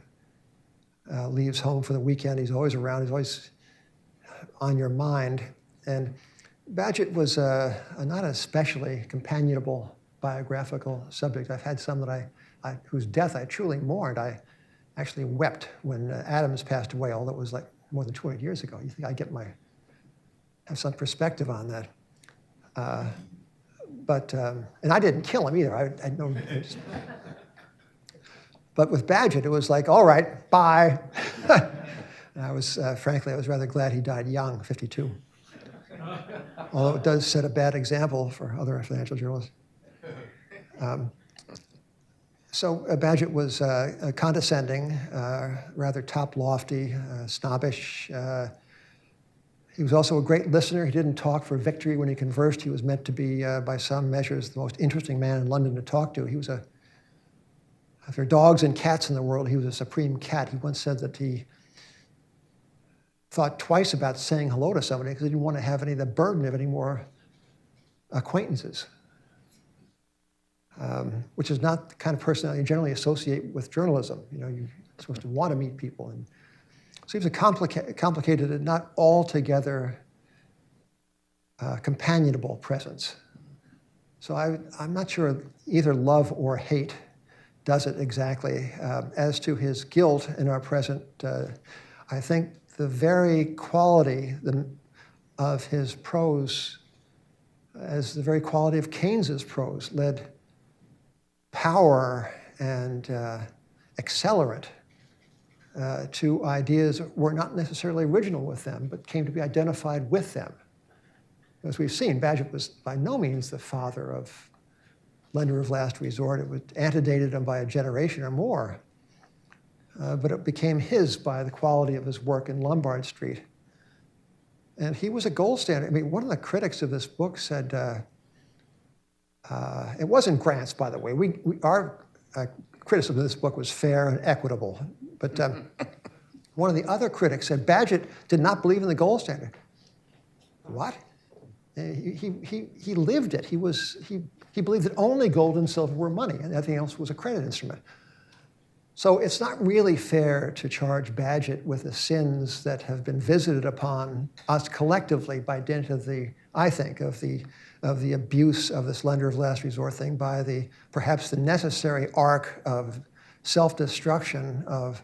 leaves home for the weekend. He's always around. He's always on your mind. And Bagehot was not an especially companionable biographical subject. I've had some that whose death I truly mourned. I actually wept when Adams passed away, although it was like more than 200 years ago. You think I'd have some perspective on that. And I didn't kill him either. But with Bagehot, it was like, all right, bye. And frankly, I was rather glad he died young, 52. Although it does set a bad example for other financial journalists. So Bagehot was condescending, rather top-lofty, snobbish. He was also a great listener. He didn't talk for victory when he conversed. He was meant to be, by some measures, the most interesting man in London to talk to. If there are dogs and cats in the world, he was a supreme cat. He once said that he thought twice about saying hello to somebody because he didn't want to have the burden of any more acquaintances. Which is not the kind of personality you generally associate with journalism. You're supposed to want to meet people. And so he was a complicated and not altogether companionable presence. So I'm not sure either love or hate does it exactly. As to his guilt in our present, I think the very quality of his prose, as the very quality of Keynes's prose, led power and accelerant to ideas that were not necessarily original with them, but came to be identified with them. As we've seen, Bagehot was by no means the father of lender of last resort. It was antedated him by a generation or more, but it became his by the quality of his work in Lombard Street. And he was a gold standard. I mean, one of the critics of this book said, it wasn't Grant's, by the way. Our criticism of this book was fair and equitable. But one of the other critics said, Bagehot did not believe in the gold standard. What? He lived it. He believed that only gold and silver were money, and everything else was a credit instrument. So it's not really fair to charge Bagehot with the sins that have been visited upon us collectively by dint of I think, of the abuse of this lender of last resort thing by perhaps the necessary arc of self-destruction of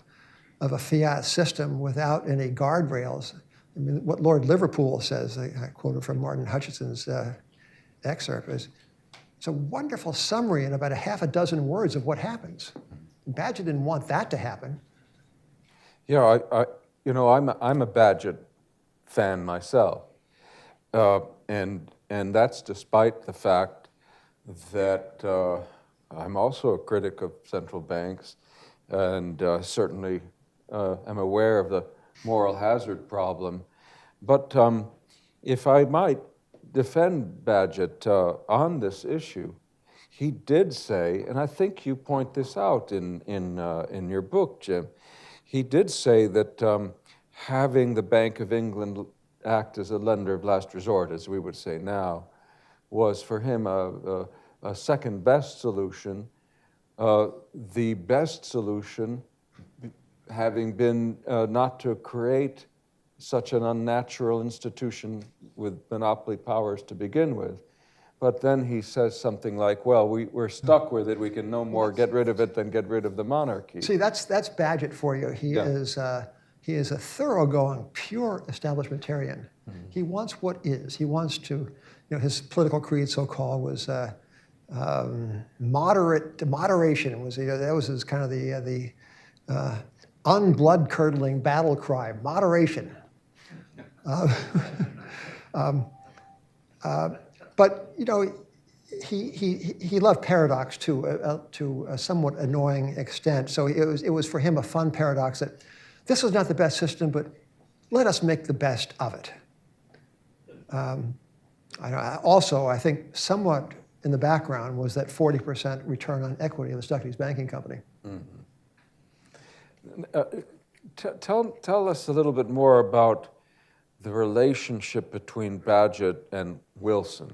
a fiat system without any guardrails. I mean, what Lord Liverpool says, I quoted from Martin Hutchinson's excerpt, is it's a wonderful summary in about a half a dozen words of what happens. Bagehot didn't want that to happen. Yeah, I'm a Bagehot fan myself, and that's despite the fact that I'm also a critic of central banks, and certainly am aware of the moral hazard problem. But if I might defend Bagehot on this issue, he did say, and I think you point this out in your book, Jim, he did say that having the Bank of England act as a lender of last resort, as we would say now, was for him a second best solution. The best solution having been not to create such an unnatural institution with monopoly powers to begin with. But then he says something like, well, we're stuck with it. We can no more get rid of it than get rid of the monarchy. See, that's Bagehot for you. He is a thoroughgoing, pure establishmentarian. Mm-hmm. He wants what is. He wants to, his political creed, so-called, was moderation. That was his kind of the unblood-curdling battle cry, moderation. But he loved paradox to a somewhat annoying extent. So it was for him a fun paradox that this is not the best system, but let us make the best of it. Also, I think somewhat in the background was that 40% return on equity of the Stuckey's banking company. Mm-hmm. Tell us a little bit more about the relationship between Bagehot and Wilson,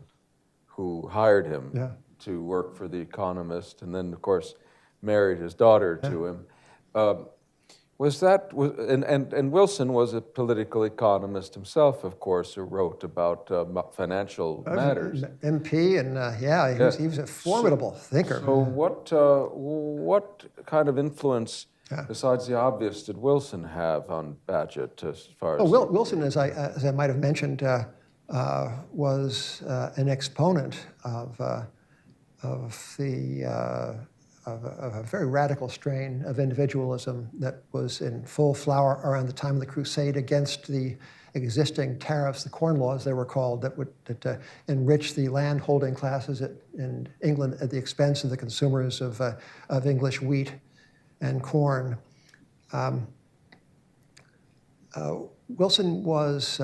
who hired him to work for The Economist, and then, of course, married his daughter to him. And Wilson was a political economist himself, of course, who wrote about financial matters. MP, and he was a formidable thinker. So what kind of influence, besides the obvious, did Wilson have on Bagehot as far as? Wilson, as I might have mentioned, was an exponent of a very radical strain of individualism that was in full flower around the time of the Crusade against the existing tariffs, the corn laws they were called, that enriched the land-holding classes in England at the expense of the consumers of English wheat and corn. Wilson was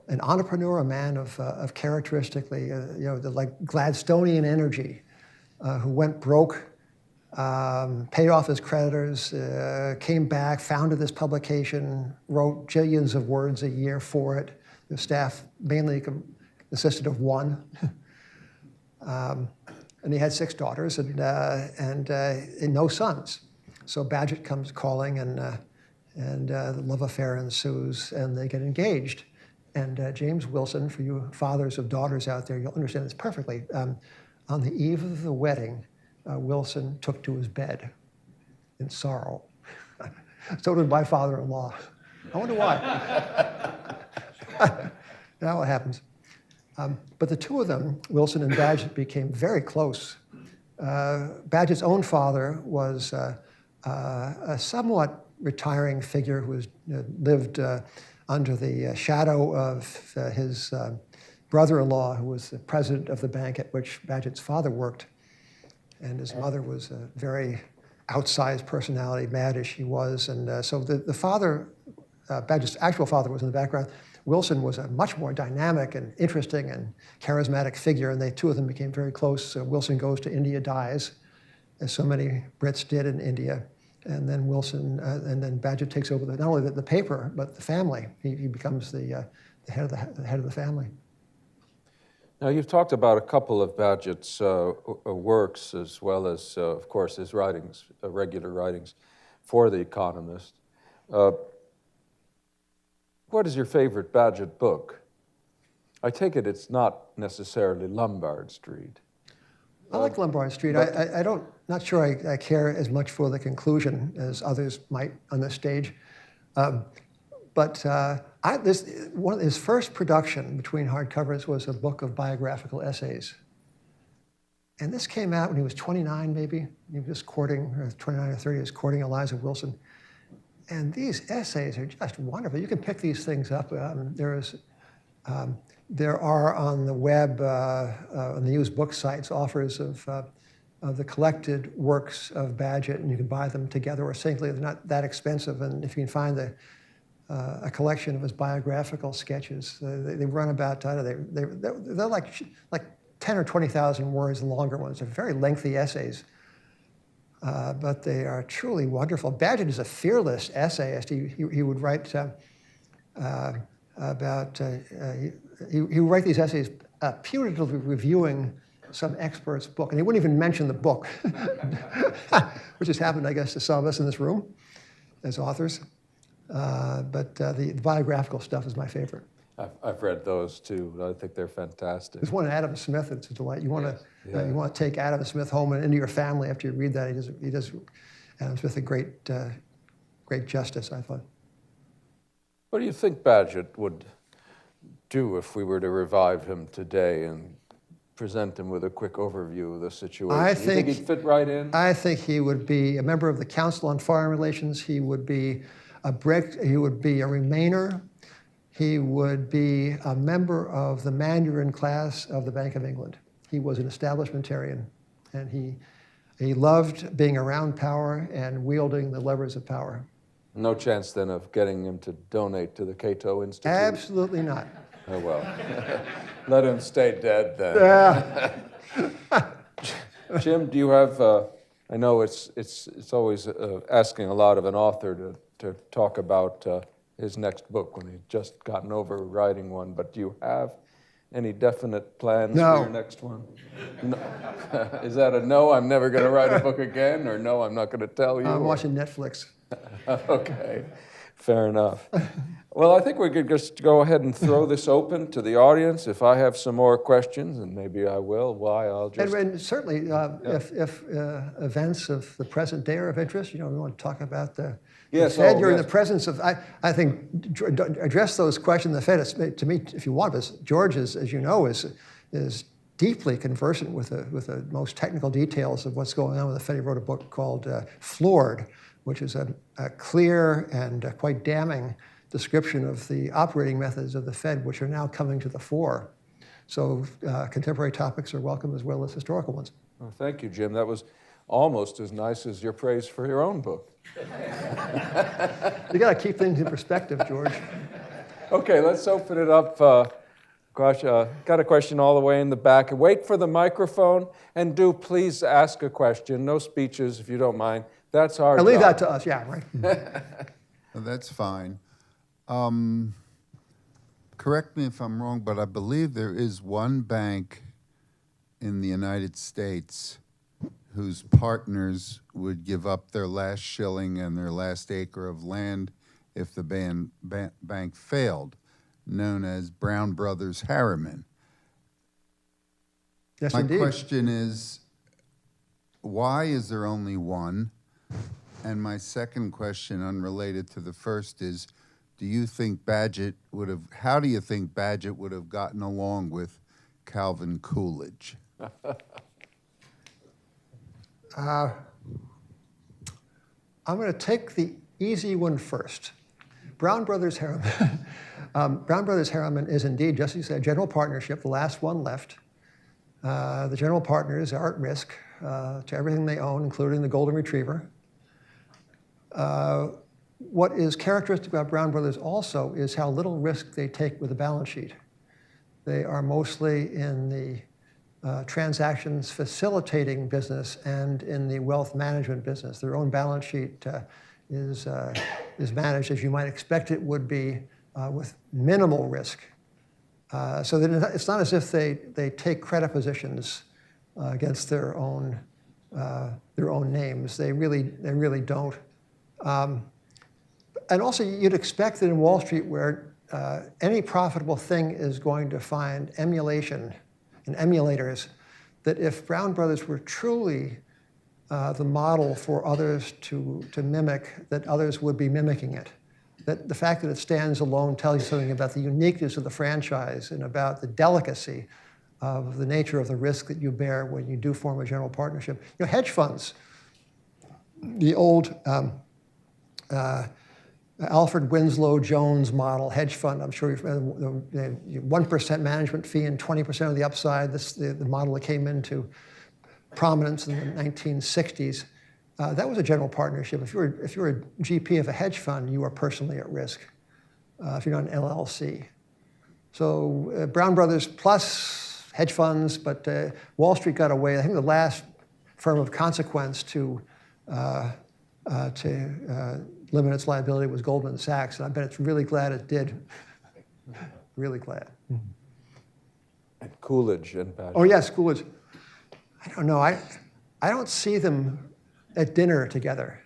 an entrepreneur, a man of characteristically, the Gladstonian energy, who went broke, paid off his creditors, came back, founded this publication, wrote jillions of words a year for it. The staff mainly consisted of one. And he had 6 daughters and no sons. So Bagehot comes calling, and the love affair ensues, and they get engaged. And James Wilson, for you fathers of daughters out there, you'll understand this perfectly. On the eve of the wedding, Wilson took to his bed in sorrow. So did my father-in-law. I wonder why. Now what happens? But the two of them, Wilson and Bagehot, became very close. Bagehot's own father was a somewhat retiring figure who lived under the shadow of his brother-in-law, who was the president of the bank at which Bagehot's father worked. And his mother was a very outsized personality, mad as she was. And so the father, Bagehot's actual father, was in the background. Wilson was a much more dynamic and interesting and charismatic figure, and the two of them became very close. Wilson goes to India, dies, as so many Brits did in India. And then and then Bagehot takes over not only the paper, but the family. He becomes the head of the family. Now, you've talked about a couple of Bagehot's works, as well as, of course, his writings, regular writings for The Economist. What is your favorite Bagehot book? I take it it's not necessarily Lombard Street. I like Lombard Street. Not sure I care as much for the conclusion as others might on this stage. One of his first production between hardcovers was a book of biographical essays. And this came out when he was 29, maybe. He was just courting, or 29 or 30, he was courting Eliza Wilson. And these essays are just wonderful. You can pick these things up. There are on the web, on the used book sites, offers of the collected works of Bagehot, and you can buy them together or singly. They're not that expensive, and if you can find a collection of his biographical sketches, they run about, they're like 10 or 20,000 words, longer ones. They're very lengthy essays, but they are truly wonderful. Bagehot is a fearless essayist. He would write he would write these essays putatively reviewing some expert's book, and he wouldn't even mention the book, which has happened, I guess, to some of us in this room as authors. But the biographical stuff is my favorite. I've read those too. I think they're fantastic. There's one on Adam Smith that's a delight. You want to take Adam Smith home and into your family after you read that. He does Adam Smith a great justice, I thought. What do you think Bagehot would do if we were to revive him today and present him with a quick overview of the situation? I you think he'd fit right in? I think he would be a member of the Council on Foreign Relations. He would be a Remainer. He would be a member of the Mandarin class of the Bank of England. He was an establishmentarian, and he loved being around power and wielding the levers of power. No chance then of getting him to donate to the Cato Institute? Absolutely not. Oh, well. Let him stay dead then. Yeah. Jim, do you have, I know it's always asking a lot of an author to talk about his next book when he's just gotten over writing one, but do you have any definite plans for your next one? No. Is that a no, I'm never going to write a book again, or no, I'm not going to tell you? I'm watching Netflix. Okay, fair enough. Well, I think we could just go ahead and throw this open to the audience. If I have some more questions, and maybe I will, why I'll just... And certainly, if events of the present day are of interest, we want to talk about the Fed. You're in the presence of, I think, address those questions. The Fed, to me, if you want, because George, as you know, is deeply conversant with the most technical details of what's going on with the Fed. He wrote a book called Floored, which is a clear and quite damning description of the operating methods of the Fed, which are now coming to the fore. So contemporary topics are welcome as well as historical ones. Well, thank you, Jim. That was almost as nice as your praise for your own book. You got to keep things in perspective, George. Okay, let's open it up. Gosh, got a question all the way in the back. Wait for the microphone, and do please ask a question. No speeches, if you don't mind. That's our leave job. that to us, yeah, right. That's fine. Correct me if I'm wrong, but I believe there is one bank in the United States whose partners would give up their last shilling and their last acre of land if the bank failed, known as Brown Brothers Harriman. Yes, My indeed. question is, why is there only one? And my second question, unrelated to the first, is, how do you think Bagehot would have gotten along with Calvin Coolidge? I'm going to take the easy one first. Brown Brothers Harriman. Brown Brothers Harriman is indeed, just as you said, a general partnership, the last one left. The general partners are at risk to everything they own, including the Golden Retriever. What is characteristic about Brown Brothers also is how little risk they take with the balance sheet. They are mostly in the transactions facilitating business and in the wealth management business. Their own balance sheet is managed as you might expect it would be with minimal risk. So that it's not as if they take credit positions against their own names. They really don't. And also, you'd expect that in Wall Street, where any profitable thing is going to find emulation and emulators, that if Brown Brothers were truly the model for others to mimic, that others would be mimicking it. That the fact that it stands alone tells you something about the uniqueness of the franchise and about the delicacy of the nature of the risk that you bear when you do form a general partnership. You know, hedge funds, the old Alfred Winslow Jones model hedge fund, I'm sure you've the 1% management fee and 20% of the upside, the model that came into prominence in the 1960s. That was a general partnership. If you're a GP of a hedge fund, you are personally at risk if you're not an LLC. So Brown Brothers plus hedge funds, but Wall Street got away. I think the last firm of consequence to limit its liability was Goldman Sachs, and I bet it's really glad it did. Really glad. And Coolidge and Bagehot. Oh yes, Coolidge. I don't know. I don't see them at dinner together.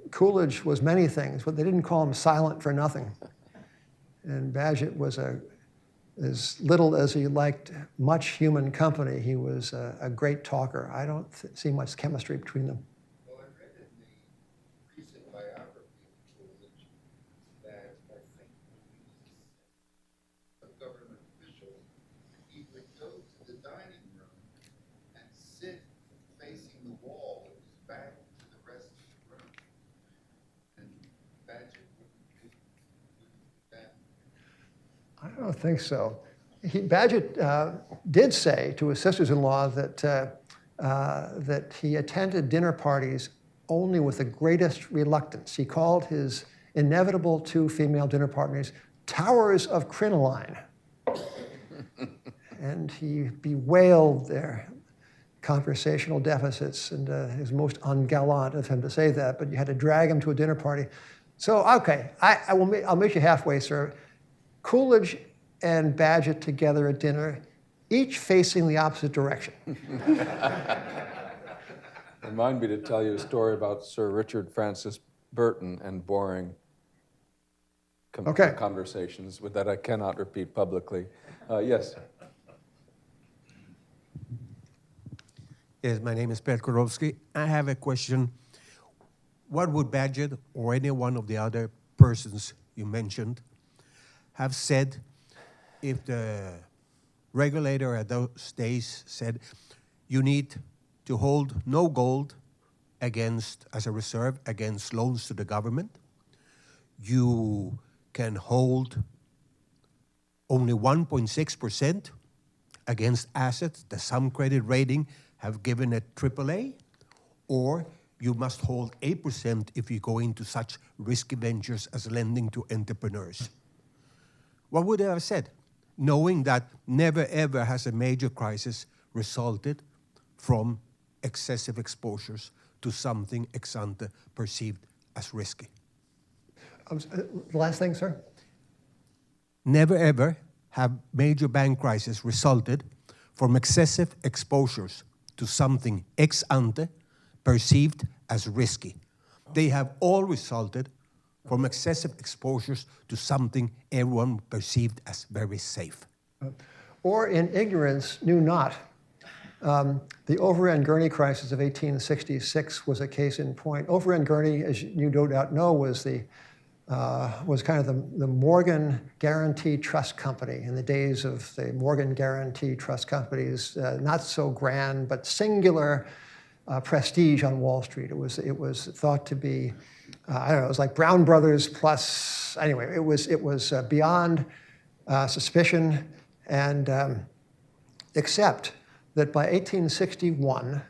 Coolidge was many things, but they didn't call him silent for nothing. And Bagehot was as little as he liked much human company, he was a great talker. I don't see much chemistry between them. Well, I read in the recent biography of Coolidge that I think a government official, he would go to the dining room and sit facing the wall with his back to the rest of the room. And Bagehot wouldn't do that. I don't think so. Bagehot did say to his sisters-in-law that he attended dinner parties only with the greatest reluctance. He called his inevitable two female dinner partners towers of crinoline. And he bewailed their conversational deficits, and it was most ungallant of him to say that, but you had to drag him to a dinner party. So, okay, I'll meet you halfway, sir. Coolidge and Bagehot together at dinner, each facing the opposite direction. Remind me to tell you a story about Sir Richard Francis Burton and boring conversations that I cannot repeat publicly. Yes. Yes, my name is Per Korowski. I have a question. What would Bagehot or any one of the other persons you mentioned have said if the regulator at those days said you need to hold no gold as a reserve against loans to the government? You can hold only 1.6% against assets that some credit rating have given a AAA, or you must hold 8% if you go into such risky ventures as lending to entrepreneurs. What would they have said, knowing that never ever has a major crisis resulted from excessive exposures to something ex ante perceived as risky? The last thing, sir? Never ever have major bank crises resulted from excessive exposures to something ex ante perceived as risky. They have all resulted from excessive exposures to something everyone perceived as very safe. Or in ignorance knew not. The Over-End Gurney crisis of 1866 was a case in point. Over-End Gurney, as you no doubt know, was kind of the Morgan Guarantee Trust Company in the days of the Morgan Guarantee Trust Companies, not so grand, but singular prestige on Wall Street. It was thought to be, I don't know, it was like Brown Brothers plus, anyway, it was beyond suspicion, and except that by 1861,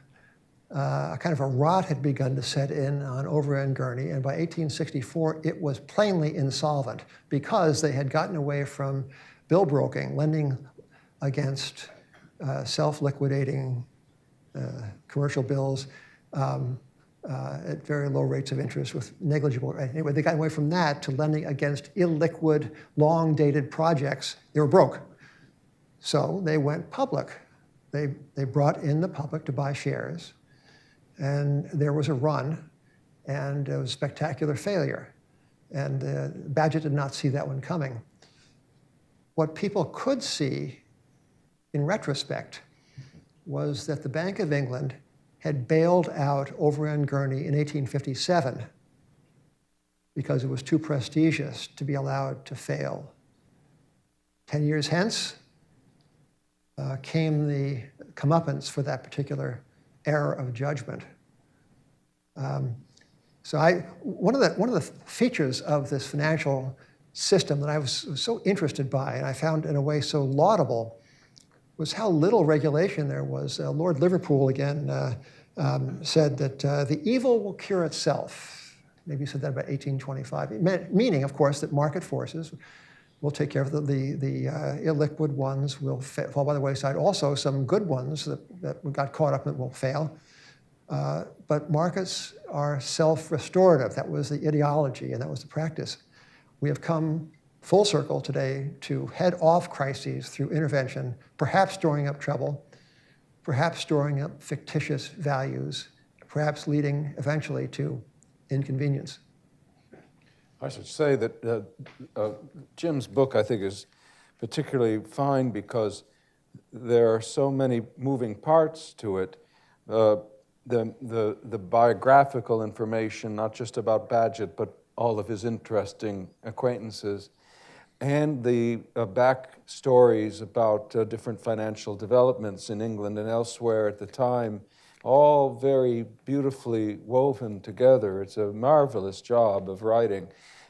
a kind of a rot had begun to set in on Over-End Gurney, and by 1864, it was plainly insolvent because they had gotten away from bill broking, lending against self-liquidating commercial bills, at very low rates of interest with negligible. Anyway, they got away from that to lending against illiquid, long-dated projects. They were broke. So they went public. They brought in the public to buy shares, and there was a run, and it was a spectacular failure. And Bagehot did not see that one coming. What people could see in retrospect was that the Bank of England had bailed out Overend Gurney in 1857 because it was too prestigious to be allowed to fail. 10 years hence came the comeuppance for that particular error of judgment. So one of the features of this financial system that I was so interested by, and I found in a way so laudable, was how little regulation there was. Lord Liverpool, again, said that the evil will cure itself. Maybe he said that about 1825, meaning, of course, that market forces will take care of the illiquid ones will fall by the wayside. Also, some good ones that got caught up in it will fail. But markets are self-restorative. That was the ideology, and that was the practice. We have come full circle today to head off crises through intervention, perhaps storing up trouble, perhaps storing up fictitious values, perhaps leading eventually to inconvenience. I should say that Jim's book, I think, is particularly fine because there are so many moving parts to it. The biographical information, not just about Bagehot, but all of his interesting acquaintances, and the back stories about different financial developments in England and elsewhere at the time, all very beautifully woven together. It's a marvelous job of writing,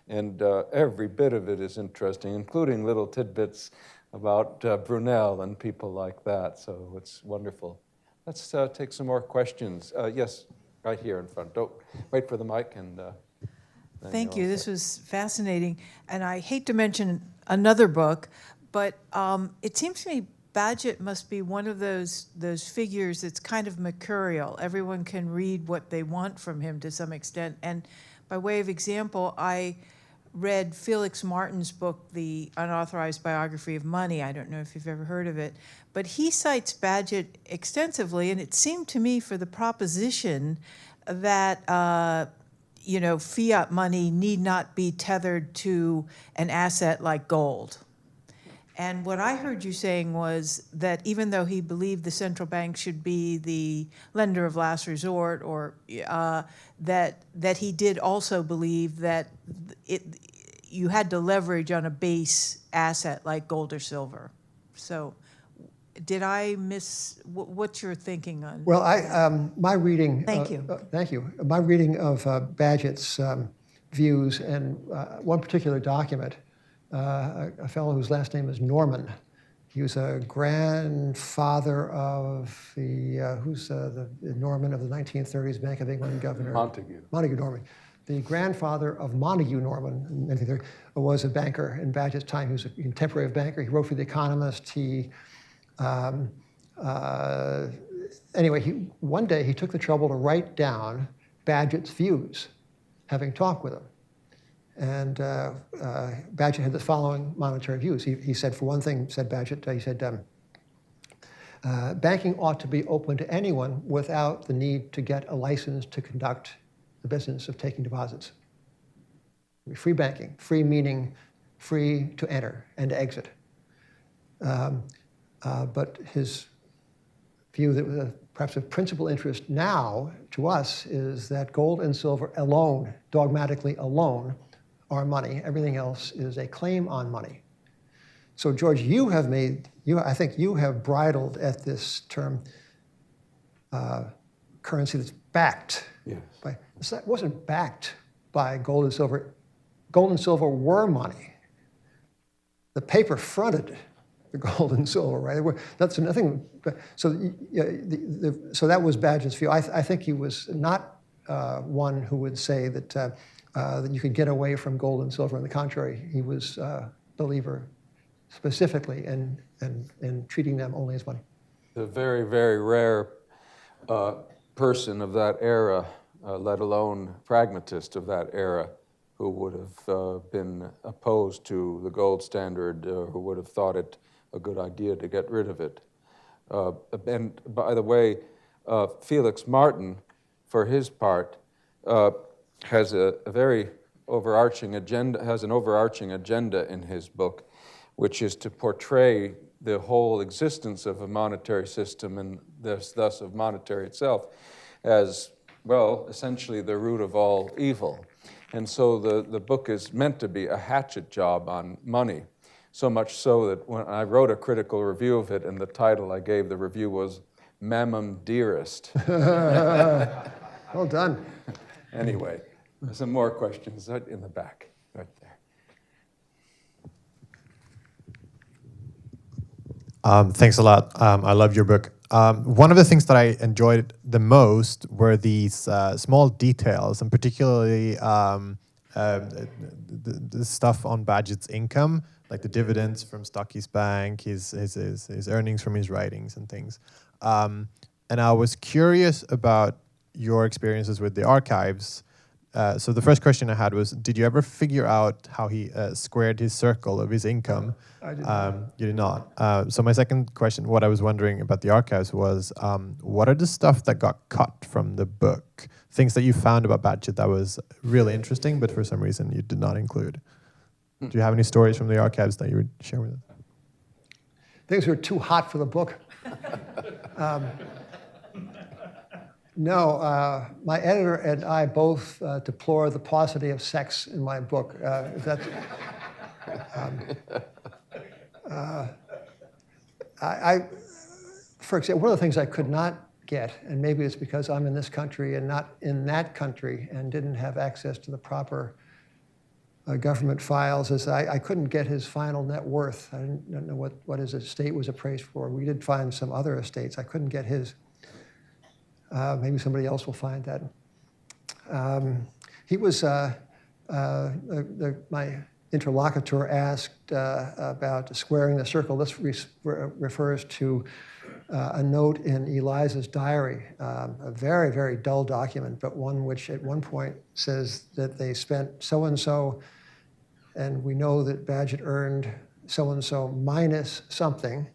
and every bit of it is interesting, including little tidbits about Brunel and people like that, so it's wonderful. Let's take some more questions. Yes, right here in front. Don't wait for the mic and... Thank you. This was fascinating. And I hate to mention another book, but it seems to me Bagehot must be one of those figures that's kind of mercurial. Everyone can read what they want from him to some extent. And by way of example, I read Felix Martin's book, The Unauthorized Biography of Money. I don't know if you've ever heard of it. But he cites Bagehot extensively, and it seemed to me for the proposition that fiat money need not be tethered to an asset like gold. And what I heard you saying was that even though he believed the central bank should be the lender of last resort, or that he did also believe that you had to leverage on a base asset like gold or silver. So did I miss, what's your thinking on? Well, my reading. Thank you. Thank you. My reading of Bagehot's views and one particular document, a fellow whose last name is Norman. He was a grandfather of the Norman of the 1930s Bank of England governor. Montague Norman. The grandfather of Montague Norman in 1930 was a banker in Bagehot's time. He was a contemporary banker. He wrote for The Economist. Anyway, one day he took the trouble to write down Bagehot's views, having talked with him. And Bagehot had the following monetary views. He said, for one thing, said Bagehot, he said, banking ought to be open to anyone without the need to get a license to conduct the business of taking deposits. Free banking, free meaning free to enter and to exit. But his view that perhaps of principal interest now to us is that gold and silver alone, dogmatically alone, are money. Everything else is a claim on money. So George, I think you have bridled at this term currency that's backed. Yes. That wasn't backed by gold and silver. Gold and silver were money. The paper fronted the gold and silver, right? That's nothing. So that was Bagehot's view. I think he was not one who would say that you could get away from gold and silver. On the contrary, he was a believer specifically in treating them only as money. The very, very rare person of that era let alone pragmatist of that era, who would have been opposed to the gold standard, who would have thought it a good idea to get rid of it. And by the way, Felix Martin, for his part, has a very overarching agenda, has an overarching agenda in his book, which is to portray the whole existence of a monetary system and thus of monetary itself as, well, essentially the root of all evil. And so the book is meant to be a hatchet job on money, so much so that when I wrote a critical review of it, and the title I gave the review was Mammon Dearest. Well done. Anyway, some more questions in the back, right there. Thanks a lot. I love your book. One of the things that I enjoyed the most were these small details, and particularly the stuff on Bagehot's income, like the dividends from Stocky's Bank, his earnings from his writings and things. And I was curious about your experiences with the archives. So the first question I had was, did you ever figure out how he squared his circle of his income? I did not. You did not. So my second question, what I was wondering about the archives was, what are the stuff that got cut from the book? Things that you found about Bagehot that was really interesting, but for some reason you did not include. Do you have any stories from the archives that you would share with us? Things were too hot for the book. No, my editor and I both deplore the paucity of sex in my book. For example, one of the things I could not get, and maybe it's because I'm in this country and not in that country and didn't have access to the proper government files, is I couldn't get his final net worth. I don't know what his estate was appraised for. We did find some other estates. I couldn't get his. Maybe somebody else will find that. He was, my interlocutor asked about squaring the circle. This refers to a note in Eliza's diary, a very, very dull document, but one which at one point says that they spent so-and-so, and we know that Bagehot earned so-and-so minus something.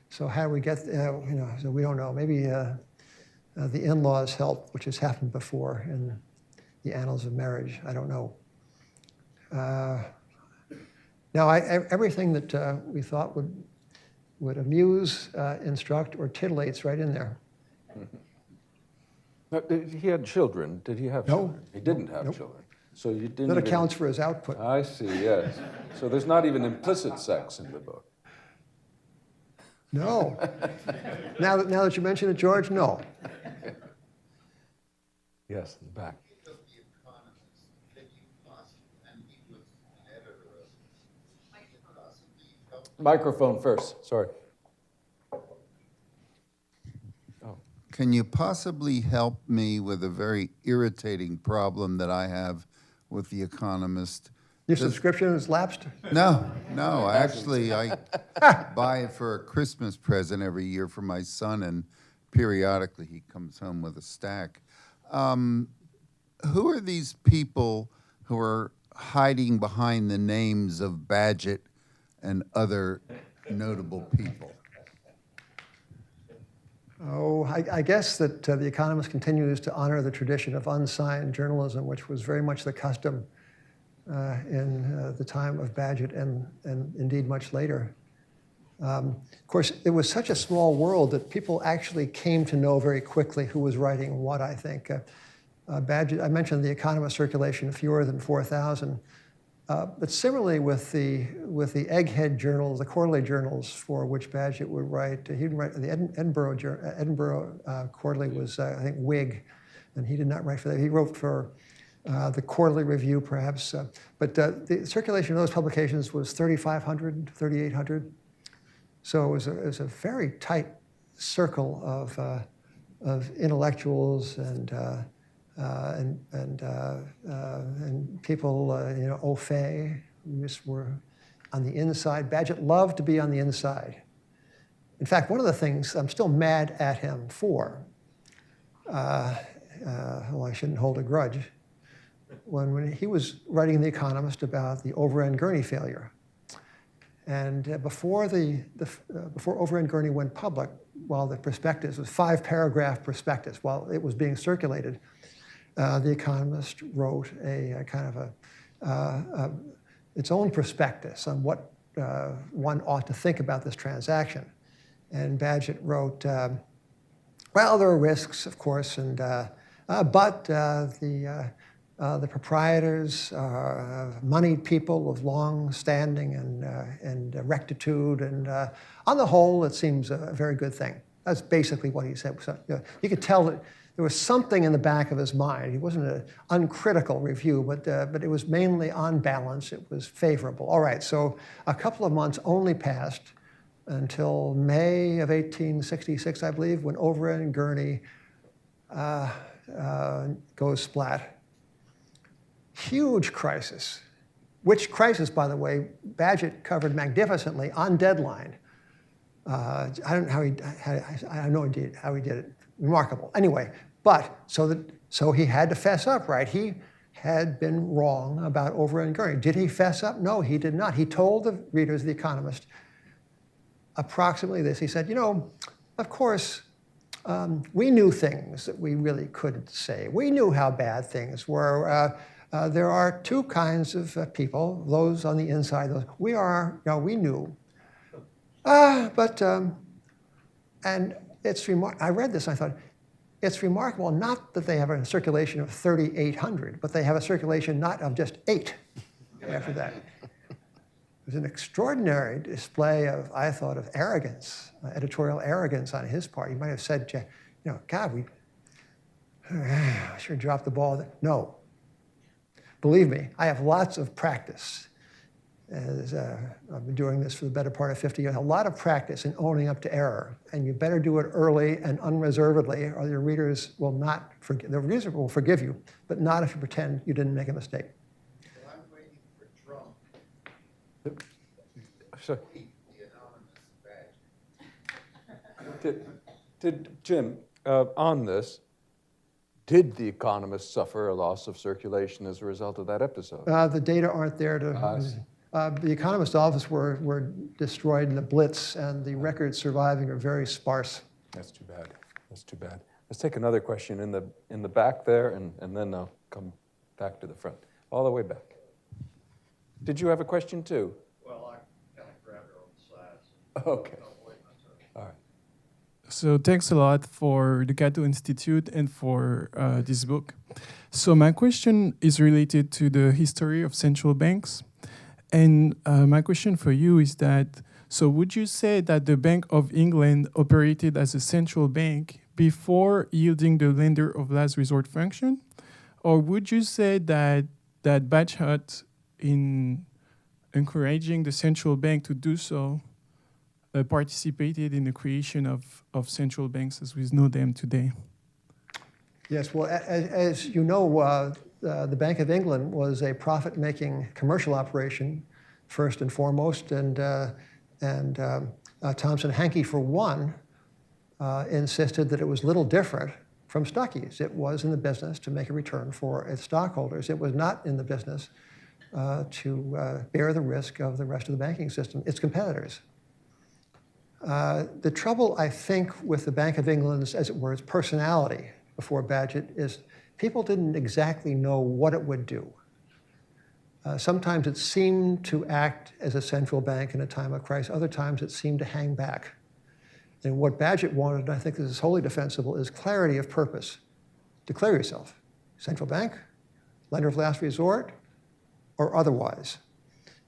So how do we get, so we don't know. Maybe the in-laws helped, which has happened before in the annals of marriage. I don't know. Now, everything that we thought would amuse, instruct, or titillate's right in there. Now, he had children. Did he have No. children? He didn't have Nope. children. So you didn't. That even- accounts for his output. I see. Yes. So there's not even implicit sex in the book. No. Now that you mention it, George, no. Yes, in the back. Microphone first. Sorry. Can you possibly help me with a very irritating problem that I have with The Economist? Your subscription has lapsed? No, actually, I buy it for a Christmas present every year for my son, and periodically he comes home with a stack. Who are these people who are hiding behind the names of Bagehot and other notable people? Oh, I guess that The Economist continues to honor the tradition of unsigned journalism, which was very much the custom in the time of Bagehot and indeed much later. Of course, it was such a small world that people actually came to know very quickly who was writing what, I think. Bagehot, I mentioned The Economist circulation, fewer than 4,000. But similarly with the egghead journals, the quarterly journals for which Bagehot would write, he'd write the Edinburgh Quarterly was, I think, Whig, and he did not write for that. He wrote for the Quarterly Review, perhaps. But the circulation of those publications was 3,500, 3,800. So it was a very tight circle of intellectuals and people, au fait, who just were on the inside. Bagehot loved to be on the inside. In fact, one of the things I'm still mad at him for, well, I shouldn't hold a grudge, when he was writing in The Economist about the Over-End Gurney failure. And before Over-End Gurney went public, while the prospectus was 5-paragraph prospectus, while it was being circulated, The Economist wrote a kind of its own prospectus on what one ought to think about this transaction. And Bagehot wrote, well, there are risks, of course, and but the proprietors are moneyed people of long standing and rectitude, and on the whole, it seems a very good thing. That's basically what he said. So, you could tell that there was something in the back of his mind. He wasn't an uncritical review, but it was mainly on balance. It was favorable. All right, so a couple of months only passed until May of 1866, I believe, when Over-End Gurney goes splat. Huge crisis, which crisis, by the way, Bagehot covered magnificently on deadline. I don't know how I have no idea how he did it. Remarkable. Anyway, but so he had to fess up, right? He had been wrong about Over-End Gurney. Did he fess up? No, he did not. He told the readers of The Economist approximately this. He said, of course, we knew things that we really couldn't say. We knew how bad things were. There are two kinds of people, those on the inside, those we knew. And it's I read this and I thought, it's remarkable not that they have a circulation of 3,800, but they have a circulation not of just 8 after that. It was an extraordinary display of, I thought, of arrogance, editorial arrogance on his part. He might have said, God, we sure dropped the ball. No. Believe me, I have lots of practice. I've been doing this for the better part of 50 years. A lot of practice in owning up to error. And you better do it early and unreservedly, or your readers will not forgive. The reader will forgive you, but not if you pretend you didn't make a mistake. Well, I'm waiting for Trump. So, The anonymous badge. did Jim, on this, did The Economist suffer a loss of circulation as a result of that episode? The data aren't there to. The Economist office were destroyed in the Blitz, and the records surviving are very sparse. That's too bad. That's too bad. Let's take another question in the back there, and then I'll come back to the front. All the way back. Did you have a question too? Well, I kind of grabbed her on the sides. Okay. All right. So thanks a lot for the Cato Institute and for this book. So my question is related to the history of central banks. And my question for you is that, so would you say that the Bank of England operated as a central bank before yielding the lender of last resort function? Or would you say that Bagehot, in encouraging the central bank to do so, participated in the creation of central banks as we know them today? Yes, well, as you know, the Bank of England was a profit-making commercial operation, first and foremost, and Thomson Hankey, for one, insisted that it was little different from Stuckey's. It was in the business to make a return for its stockholders. It was not in the business to bear the risk of the rest of the banking system, its competitors. The trouble, I think, with the Bank of England's, as it were, its personality before Bagehot is people didn't exactly know what it would do. Sometimes it seemed to act as a central bank in a time of crisis. Other times it seemed to hang back. And what Bagehot wanted, and I think this is wholly defensible, is clarity of purpose. Declare yourself. Central bank, lender of last resort, or otherwise.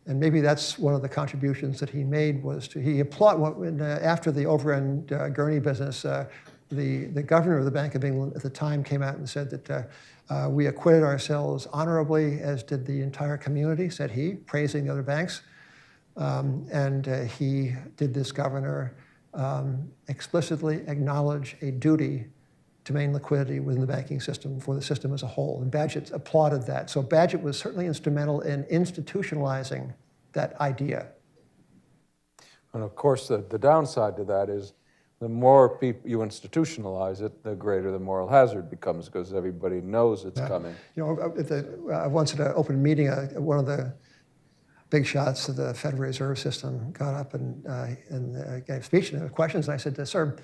And maybe that's one of the contributions that he made was he applauded, after the Over-End Gurney business, the governor of the Bank of England at the time came out and said that we acquitted ourselves honorably, as did the entire community, said he, praising the other banks. He did this governor explicitly acknowledge a duty to maintain liquidity within the banking system for the system as a whole. And Bagehot applauded that. So Bagehot was certainly instrumental in institutionalizing that idea. And of course, the downside to that is the more people you institutionalize it, the greater the moral hazard becomes because everybody knows it's coming. You know, once at an open meeting, one of the big shots of the Federal Reserve System got up and gave a speech and questions. And I said, sir,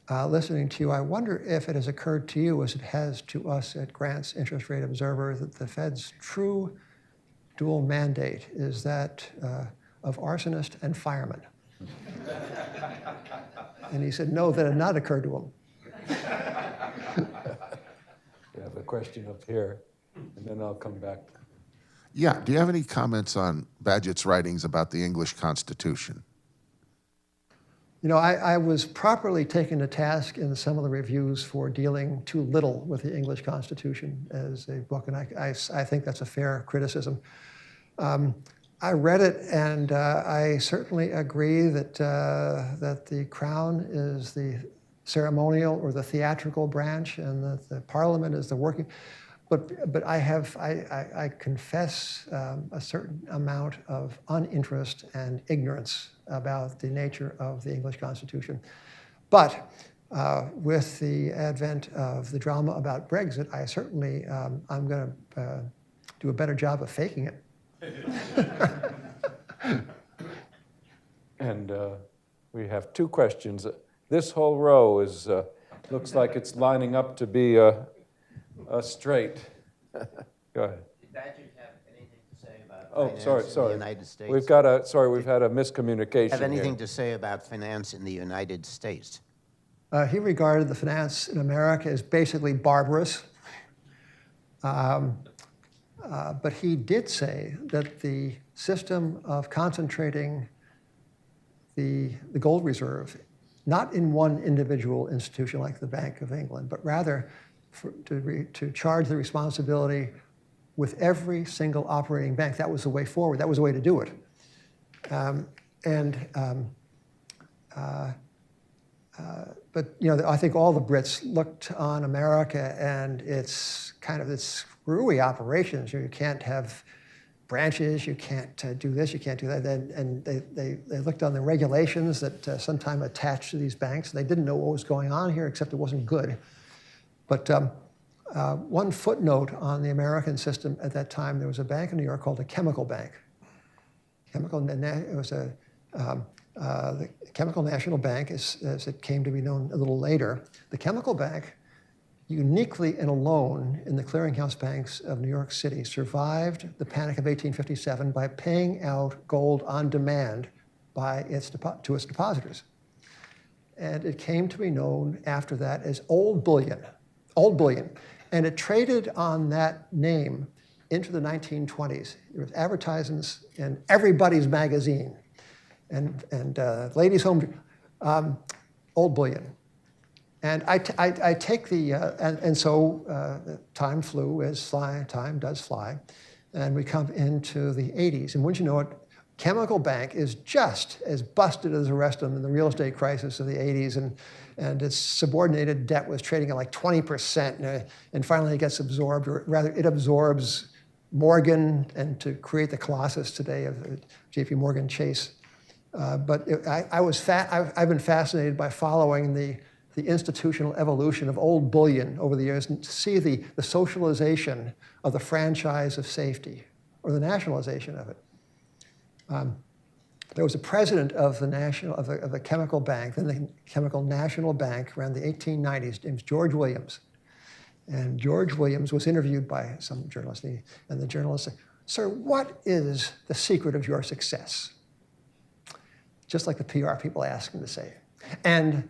listening to you, I wonder if it has occurred to you, as it has to us at Grant's Interest Rate Observer, that the Fed's true dual mandate is that of arsonist and fireman. And he said, no, that had not occurred to him. We have a question up here, and then I'll come back. Yeah, do you have any comments on Bagehot's writings about the English Constitution? You know, I was properly taken to task in some of the reviews for dealing too little with the English Constitution as a book, and I think that's a fair criticism. I read it, and I certainly agree that that the Crown is the ceremonial or the theatrical branch, and that the Parliament is the working. But I confess a certain amount of uninterest and ignorance about the nature of the English Constitution. But with the advent of the drama about Brexit, I certainly, I'm going to do a better job of faking it. And we have two questions. This whole row is looks like it's lining up to be a straight. Go ahead. Did Bagehot have anything to say about Oh, finance sorry. in the United States? We've got a we've had a miscommunication. Have anything here. to say about finance in the United States? He regarded the finance in America as basically barbarous. But he did say that the system of concentrating the gold reserve, not in one individual institution like the Bank of England, but rather to charge the responsibility with every single operating bank. That was the way forward. That was the way to do it. But you know, I think all the Brits looked on America and its kind of its screwy operations. You can't have branches, you can't do this, you can't do that. And they looked on the regulations that sometimes attached to these banks. They didn't know what was going on here, except it wasn't good. But one footnote on the American system at that time, there was a bank in New York called the Chemical Bank. It was the Chemical National Bank, as it came to be known a little later. The Chemical Bank, uniquely and alone in the clearinghouse banks of New York City, survived the Panic of 1857 by paying out gold on demand to its depositors. And it came to be known after that as Old Bullion. Old Bullion. And it traded on that name into the 1920s. There was advertisements in everybody's magazine and Ladies' Home, Old Bullion. And I take the, and so time flew as time does fly, and we come into the 80s. And wouldn't you know it, Chemical Bank is just as busted as the rest of them in the real estate crisis of the 80s, and its subordinated debt was trading at like 20%, and finally it gets absorbed, or rather it absorbs Morgan, and to create the Colossus today of JP Morgan Chase. But I've been fascinated by following the institutional evolution of Old Bullion over the years, and to see the socialization of the franchise of safety, or the nationalization of it. There was a president of the Chemical Bank, then the Chemical National Bank, around the 1890s, named George Williams. And George Williams was interviewed by some journalist, and the journalist said, "Sir, what is the secret of your success?" Just like the PR people ask him to say. And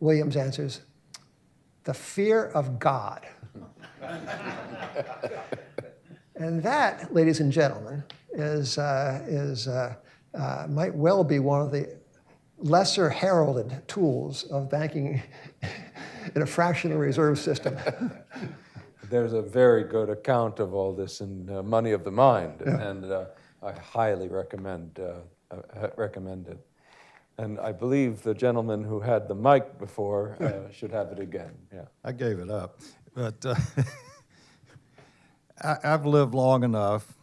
Williams answers, "The fear of God." And that, ladies and gentlemen, might well be one of the lesser heralded tools of banking in a fractional reserve system. There's a very good account of all this in Money of the Mind, and I highly recommend it. And I believe the gentleman who had the mic before should have it again. Yeah. I gave it up, but I've lived long enough.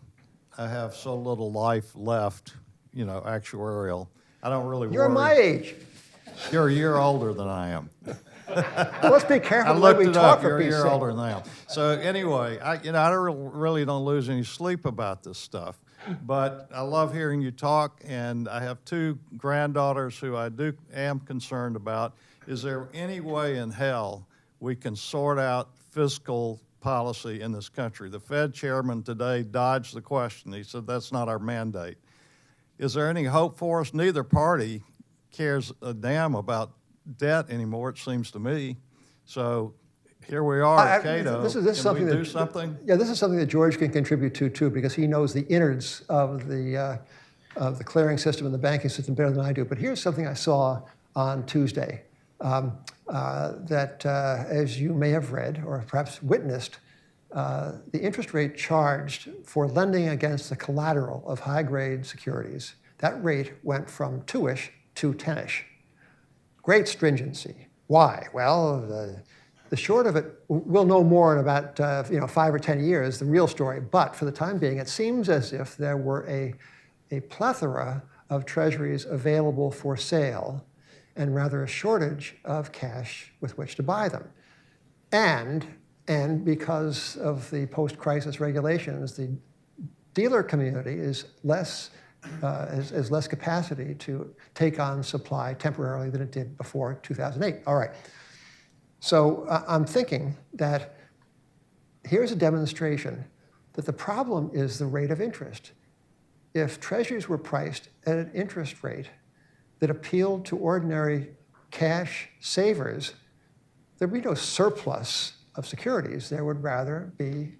I have so little life left, you know, actuarial. I don't really You're worry. my age. You're a year older than I am. Well, let's be I careful the way looked we it talk up. for You're a peace year sake. older than I am. So anyway, I really don't lose any sleep about this stuff. But I love hearing you talk, and I have two granddaughters who I am concerned about. Is there any way in hell we can sort out fiscal policy in this country? The Fed chairman today dodged the question. He said that's not our mandate. Is there any hope for us? Neither party cares a damn about debt anymore, it seems to me. So here we are at Cato. This is Can something we that, do something? Yeah, this is something that George can contribute to too, because he knows the innards of the clearing system and the banking system better than I do. But here's something I saw on Tuesday that, as you may have read or perhaps witnessed, the interest rate charged for lending against the collateral of high-grade securities, that rate went from 2-ish to 10-ish. Great stringency. Why? Well, the short of it, we'll know more in about 5 or 10 years, the real story. But for the time being, it seems as if there were a plethora of treasuries available for sale and rather a shortage of cash with which to buy them. And because of the post-crisis regulations, the dealer community is has less capacity to take on supply temporarily than it did before 2008. All right. So I'm thinking that here's a demonstration that the problem is the rate of interest. If treasuries were priced at an interest rate that appealed to ordinary cash savers, there'd be no surplus of securities. There would rather be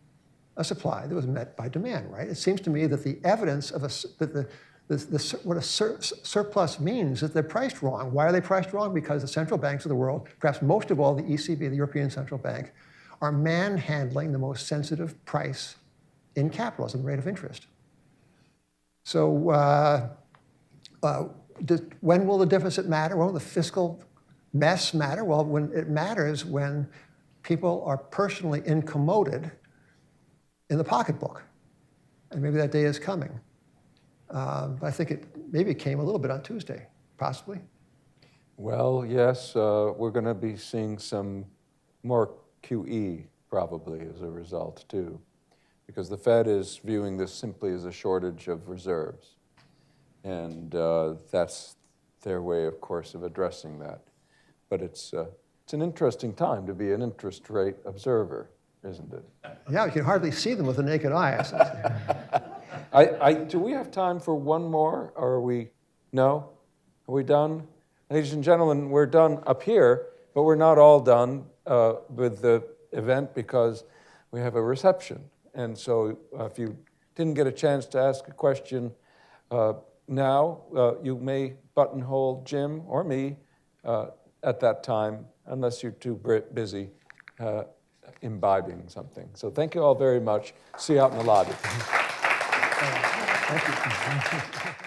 a supply that was met by demand, right? It seems to me that the evidence of what a surplus means is that they're priced wrong. Why are they priced wrong? Because the central banks of the world, perhaps most of all the ECB, the European Central Bank, are manhandling the most sensitive price in capitalism, the rate of interest. So when will the deficit matter? When will the fiscal mess matter? Well, when it matters when people are personally incommoded in the pocketbook. And maybe that day is coming. But I think maybe it came a little bit on Tuesday, possibly. Well, yes, we're going to be seeing some more QE probably as a result too, because the Fed is viewing this simply as a shortage of reserves. And that's their way, of course, of addressing that. But it's an interesting time to be an interest rate observer, isn't it? Yeah, you can hardly see them with the naked eye. Do we have time for one more, or are we, no? Are we done? Ladies and gentlemen, we're done up here, but we're not all done with the event because we have a reception. And so if you didn't get a chance to ask a question now, you may buttonhole Jim or me at that time, unless you're too busy imbibing something. So thank you all very much. See you out in the lobby. Thank you.